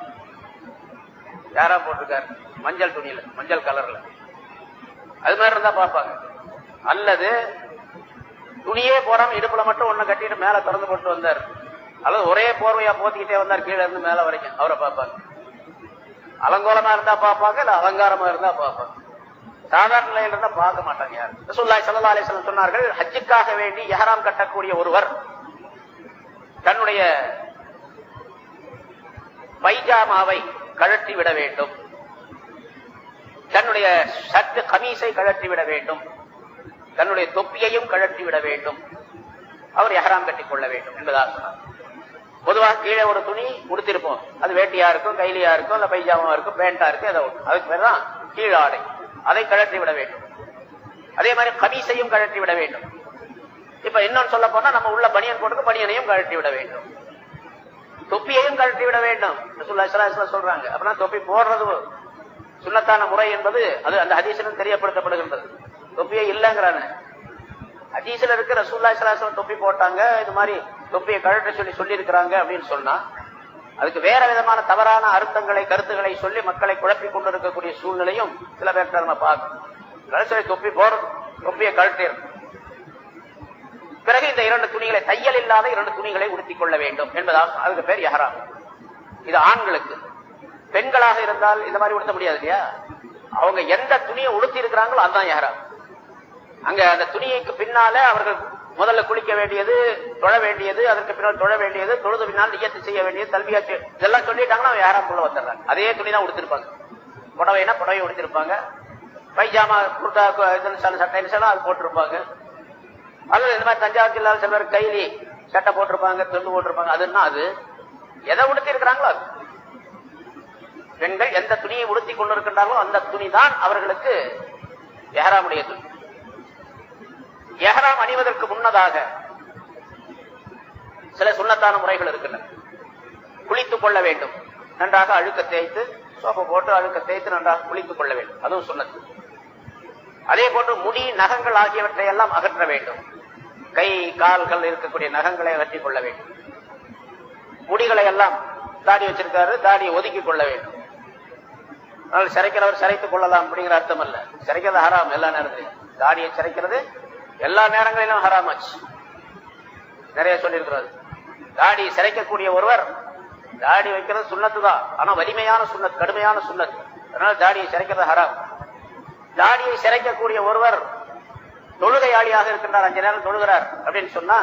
யாரா போட்டிருக்காரு மஞ்சள் துணியில, மஞ்சள் கலர்ல. அது மாதிரி இருந்தா பார்ப்பாங்க. அல்லது துணியே போறாம இடுப்புல மட்டும் ஒண்ணு கட்டிட்டு மேல திறந்து போட்டு வந்தார், அல்லது ஒரே போர்வையா போத்திக்கிட்டே வந்தார் கீழே இருந்து மேல வரைக்கும், அவரை பார்ப்பாங்க. அலங்கோலமா இருந்தா பார்ப்பாங்க, இல்ல அலங்காரமா இருந்தா பார்ப்பாங்க. சாதாரண நிலையில இருந்தா பார்க்க மாட்டாங்க யார். ரசூலுல்லாஹி ஸல்லல்லாஹு அலைஹி வஸல்லம் சொன்னார்கள், ஹஜ்ஜுக்காக வேண்டி இஹ்ராம் கட்டக்கூடிய ஒருவர் தன்னுடைய பைஜாமாவை கழற்றி விட வேண்டும், தன்னுடைய ஷர்ட் கமீஸை கழற்றி விட வேண்டும், தன்னுடைய தொப்பியையும் கழற்றி விட வேண்டும், அவர் இஹ்ராம் கட்டிக் கொள்ள வேண்டும் என்பதாக சொன்னார். பொதுவாக கீழே ஒரு துணி உடுத்திருப்போம், அது வேட்டியா இருக்கும், கைலியா இருக்கும், இல்ல பைஜாமா இருக்கும், பேண்டா இருக்கும், ஏதோ அதுக்கு பேர் தான் கீழ் ஆடை. அதை கழற்றி விட வேண்டும். அதே மாதிரி கமீஸையும் கழற்றி விட வேண்டும். இப்ப இன்னொன்னு சொல்ல போனா, நம்ம உள்ள பனியன் போட்டு பனியனையும் கழற்றி விட வேண்டும், தொப்பியையும் கழற்றி விட வேண்டும் ரசூலுல்லாஹி ஸல்லல்லாஹு அலைஹி வஸல்லம் சொல்றாங்க. அப்படின்னா தொப்பி போடுறது சுன்னத்தான முறை என்பது அது அந்த ஹதீஸிலும் தெரியப்படுத்தப்படுகின்றது. தொப்பியை இல்லங்கிறான ஹதீஸ்ல இருக்கு, ரசூலுல்லாஹி ஸல்லல்லாஹு அலைஹி வஸல்லம் தொப்பி போட்டாங்க, இது மாதிரி தொப்பியை கழற்ற சொல்லி இருக்கிறாங்க அப்படின்னு சொன்னா, அதுக்கு வேற விதமான தவறான அர்த்தங்களை கருத்துக்களை சொல்லி மக்களை குழப்பிக் கொண்டிருக்கக்கூடிய சூழ்நிலையும் சில பேர்த்த நம்ம பார்க்கணும். தொப்பி போறது, தொப்பியை கழற்றிடும். பிறகு இந்த இரண்டு துணிகளை, தையல் இல்லாத இரண்டு துணிகளை உடுத்திக் கொள்ள வேண்டும் என்பதாக அதுக்கு பேர் இஹ்ராம். இது ஆண்களுக்கு. பெண்களாக இருந்தால் இந்த மாதிரி உடுத்த முடியாது இல்லையா? அவங்க எந்த துணியை உடுத்தி இருக்கிறாங்களோ அதுதான் இஹ்ராம். அங்க அந்த துணிக்கு பின்னால அவர்கள் முதல்ல குளிக்க வேண்டியது, தொழ வேண்டியது, அதற்கு பின்னால் தொழ வேண்டியது, தொழுது பின்னால் நியத்து செய்ய வேண்டியது, தல்பியா இதெல்லாம் சொல்லிட்டாங்கன்னா அவன் இஹ்ராம்குள்ள வந்துடுறாங்க. அதே துணி தான் உடுத்திருப்பாங்க. புடவைனா புடவை உடுத்திருப்பாங்க, பைஜாமா குர்தா சட்டை அது போட்டிருப்பாங்க. அல்லது இந்த மாதிரி தஞ்சாவூர் ஜில்லாவில் சில பேர் கைலி சட்டை போட்டிருப்பாங்க, துண்டு போட்டிருப்பாங்க. அதுன்னா அது எதை உடுத்தி இருக்கிறாங்களோ அது. பெண்கள் எந்த துணியை உடுத்தி கொண்டிருக்கின்றார்களோ அந்த துணி தான் அவர்களுக்கு இஹ்ராமுடைய துணி. இஹ்ராம் அணிவதற்கு முன்னதாக சில சுன்னத்தான முறைகள் இருக்கின்றன. குளித்துக் கொள்ள வேண்டும், நன்றாக அழுக்க தேய்த்து, சோப்பு போட்டு அழுக்க தேய்த்து நன்றாக குளித்துக் கொள்ள வேண்டும், அதுவும் சுன்னத்து. அதே போன்று முடி, நகங்கள் ஆகியவற்றை எல்லாம் அகற்ற வேண்டும். கை கால்கள் இருக்கக்கூடிய நகங்களை அகற்றிக் கொள்ள வேண்டும். முடிகளை எல்லாம், தாடி வச்சிருக்காரு, தாடியை ஒதுக்கிக் கொள்ள வேண்டும். அதனால சிறைக்கிறவர் சிறைத்துக் கொள்ளலாம் அப்படிங்கிற அர்த்தம் அல்ல. சிறைக்கிறது ஹராம் எல்லா நேரத்திலும். தாடியை சிறைக்கிறது எல்லா நேரங்களிலும் ஹராம் ஆச்சு. நிறைய சொல்லியிருக்கிறார். தாடி சிறைக்கக்கூடிய ஒருவர், தாடி வைக்கிறது சுன்னத்து தான், ஆனா வலிமையான சுன்னத், கடுமையான சுன்னத். அதனால தாடியை சிறைக்கிறது ஹராம். தாடியை சிறைக்கக்கூடிய ஒருவர் தொழுகையாளியாக இருக்கின்றார், 5 நேரம் தொழுகிறார் அப்படின்னு சொன்னா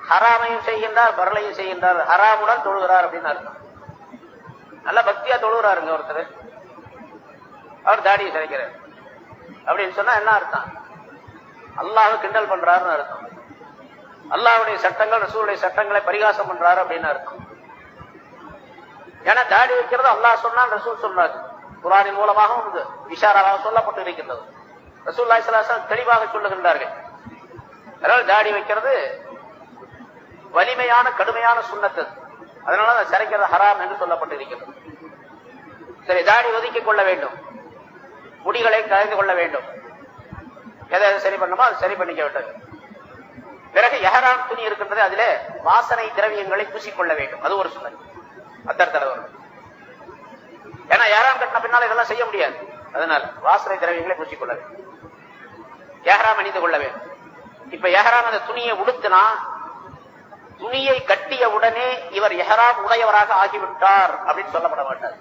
ஹராமையும் செய்கின்றார், பரலையும் செய்கின்றார், ஹராமுடன் தொழுகிறார் அப்படின்னு அர்த்தம். நல்ல பக்தியா தொழுகிறாருங்க ஒருத்தர், அவர் தாடியை சிறைக்கிறார் அப்படின்னு சொன்னா என்ன அர்த்தம்? அல்லாஹ்வை கிண்டல் பண்றாருன்னு அர்த்தம். அல்லாஹ்வுடைய சட்டங்கள், ரசூலுடைய சட்டங்களை பரிகாசம் பண்றாரு அப்படின்னு அர்த்தம். ஏன்னா தாடி வைக்கிறது அல்லாஹ் சொன்னான், ரசூல் சொன்னார், குர்ஆனின் மூலமாகவும் இது இஷாராவாக சொல்லப்பட்டு இருக்கின்றது. ரசூலுல்லாஹி ஸல்லல்லாஹு அலைஹி வஸல்லம் தெளிவாக சொல்லுகின்றார்கள். அதனால தாடி வைக்கிறது வலிமையான கடுமையான சுன்னத்து. அதனால அதை சிறைக்கிறது ஹராம் என்று சொல்லப்பட்டு இருக்கிறது. சரி, தாடி ஒதுக்கிக் கொள்ள வேண்டும், முடிகளை கலைந்து கொள்ள வேண்டும், எதை சரி பண்ணணுமோ அது சரி பண்ணிக்க வேண்டும். பிறகு இஹ்ராம் துணி இருக்கின்றது, அதிலே வாசனை திரவியங்களை பூசிக்கொள்ள வேண்டும், அது ஒரு சுன்னத். அத்தர் வரும். ஏன்னா இஹ்ராம் கட்டின பின்னால இதெல்லாம் செய்ய முடியாது. அதனால வாசனை திரவியங்களை பூசிக்கொள்ள வேண்டும், இஹ்ராம் அணிந்து கொள்ள வேண்டும். இப்ப இஹ்ராம் அந்த துணியை உடுத்தினா, துணியை கட்டிய உடனே இவர் இஹ்ராம் உடையவராக ஆகிவிட்டார் அப்படின்னு சொல்லப்பட மாட்டார்.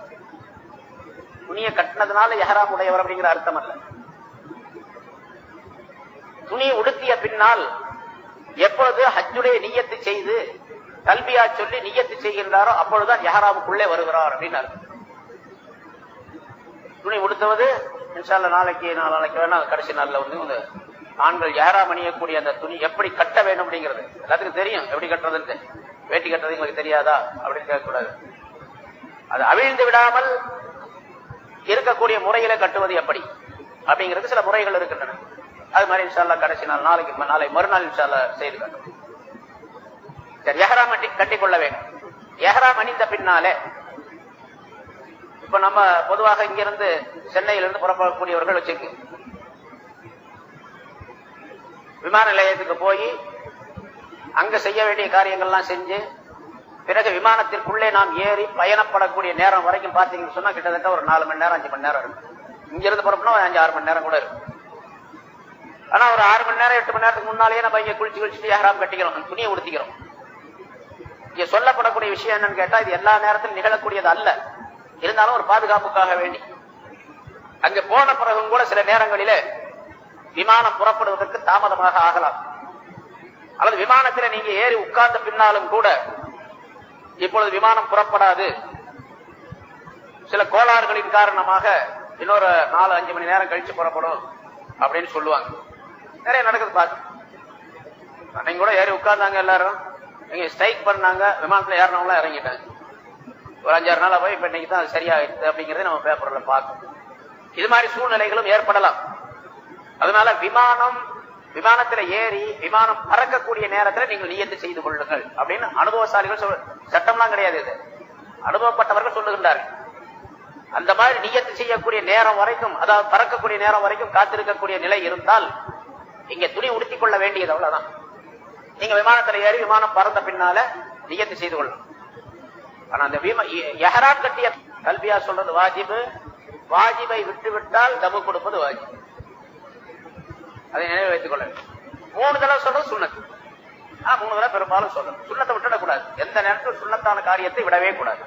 துணியை கட்டினதுனால இஹ்ராம் உடையவர் அப்படிங்கிற அர்த்தம் அல்ல. துணி உடுத்திய பின்னால் எப்பொழுது ஹஜ்ஜுடைய நியத்து செய்து தல்பியா சொல்லி நியத்து செய்கின்றாரோ அப்பொழுதுதான் இஹ்ராமுக்குள்ளே வருகிறார் அப்படின்னு அர்த்தம். துணி உடுத்துவது இன்ஷா அல்லாஹ் நாளைக்கு வேணா கடைசி நாள்ல வந்து ஆண்கள் இஹ்ராம் அணியக்கூடிய அந்த துணி எப்படி கட்ட வேண்டும் அப்படிங்கிறது எல்லாத்துக்கும் தெரியும். எப்படி கட்டுறதுன்னு, வேட்டி கட்டுறது உங்களுக்கு தெரியாதா அப்படின்னு கேட்கக்கூடாது. அது அவிழ்ந்து விடாமல் இருக்கக்கூடிய முறையில கட்டுவது எப்படி அப்படிங்கிறது சில முறைகள் இருக்கின்றன. அது மாதிரி இன்ஷா அல்லாஹ் கடைசி நாள் நாளை மறுநாள் இன்ஷா அல்லாஹ் செய்து காட்டும். சரி, இஹ்ராம் கட்டிக்கொள்ள வேண்டும். இஹ்ராம் அணிந்த பின்னாலே இப்ப நம்ம பொதுவாக இங்கிருந்து சென்னையிலிருந்து புறப்படக்கூடியவர்கள் வச்சிருக்கு, விமான நிலையத்துக்கு போய் அங்க செய்ய வேண்டிய காரியங்கள்லாம் செஞ்சு பிறகு விமானத்திற்குள்ளே நாம் ஏறி பயணப்படக்கூடிய நேரம் வரைக்கும் பாத்தீங்கன்னு சொன்னா கிட்டத்தட்ட ஒரு 4 மணி நேரம் 5 மணி நேரம் இருக்கும். இங்கிருந்து புறப்படணும் 5-6 மணி நேரம் கூட இருக்கும். ஆனா ஒரு 6 மணி நேரம் 8 மணி நேரத்துக்கு முன்னாலேயே நம்ம இங்க குளிச்சுட்டு இஹ்ராம் கட்டிக்கிறோம், துணியை உடுத்திக்கிறோம். இங்க சொல்லப்படக்கூடிய விஷயம் என்னன்னு கேட்டா, இது எல்லா நேரத்திலும் நிகழக்கூடியது அல்ல. இருந்தாலும் ஒரு பாதுகாப்புக்காக வேண்டி அங்க போன பிறகும் கூட சில நேரங்களிலே விமானம் புறப்படுவதற்கு தாமதமாக ஆகலாம். அல்லது விமானத்தில் நீங்க ஏறி உட்கார்ந்த பின்னாலும் கூட இப்பொழுது விமானம் புறப்படாது, சில கோளாறுகளின் காரணமாக இன்னொரு 4-5 மணி நேரம் கழிச்சு புறப்படும் அப்படின்னு சொல்லுவாங்க. நிறைய நடக்குது பாத்து. அன்னைக்கு கூட ஏறி உட்கார்ந்தாங்க, எல்லாரும் நீங்க ஸ்ட்ரைக் பண்ணாங்க, விமானத்துல ஏறினவங்களாம் இறங்கிட்டாங்க. ஒரு 5-6 நாளா போய் இப்ப இன்னைக்கு தான் சரியாயிடுது அப்படிங்கறத நம்ம பேப்பர்ல பார்க்கணும். இது மாதிரி சூழ்நிலைகளும் ஏற்படலாம். அதனால விமானத்துல ஏறி விமானம் பறக்கக்கூடிய நேரத்தில் நீங்கள் நியத்து செய்து கொள்ளுங்கள் அப்படின்னு அனுபவசாலிகள் சட்டம்லாம் கிடையாது, இது அனுபவப்பட்டவர்கள் சொல்லுகின்றார்கள். அந்த மாதிரி நியத்து செய்யக்கூடிய நேரம் வரைக்கும், அதாவது பறக்கக்கூடிய நேரம் வரைக்கும் காத்திருக்கக்கூடிய நிலை இருந்தால் இங்க துணி உடுத்திக் கொள்ள வேண்டியது அவ்வளவுதான். நீங்க விமானத்துல ஏறி விமானம் பறந்த பின்னால நியத்து செய்து கொள்ளலாம். ஆனா அந்த இஹ்ராம் கட்டிய கல்வியா சொல்றது வாஜிபு, வாஜிபை விட்டுவிட்டால் தபு கொடுப்பது வாஜிப். அதை நினைவு வைத்துக் கொள்ள வேண்டும். 3 தடவை சொல்றது சுன்னத். 3 தடவை பெரும்பாலும் சொல்லணும். சுன்னத்தை விட்டுடக்கூடாது. எந்த நேரத்தில் சுன்னத்தான காரியத்தை விடவே கூடாது.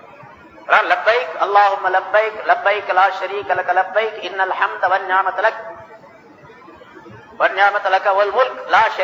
லப்பைக் அல்லாஹும்ம லப்பைக் லப்பைக் லா ஷரீக லக லப்பைக் இன்னல் ஹம்த வன் நிஅமத லக் வல் முல்க் லா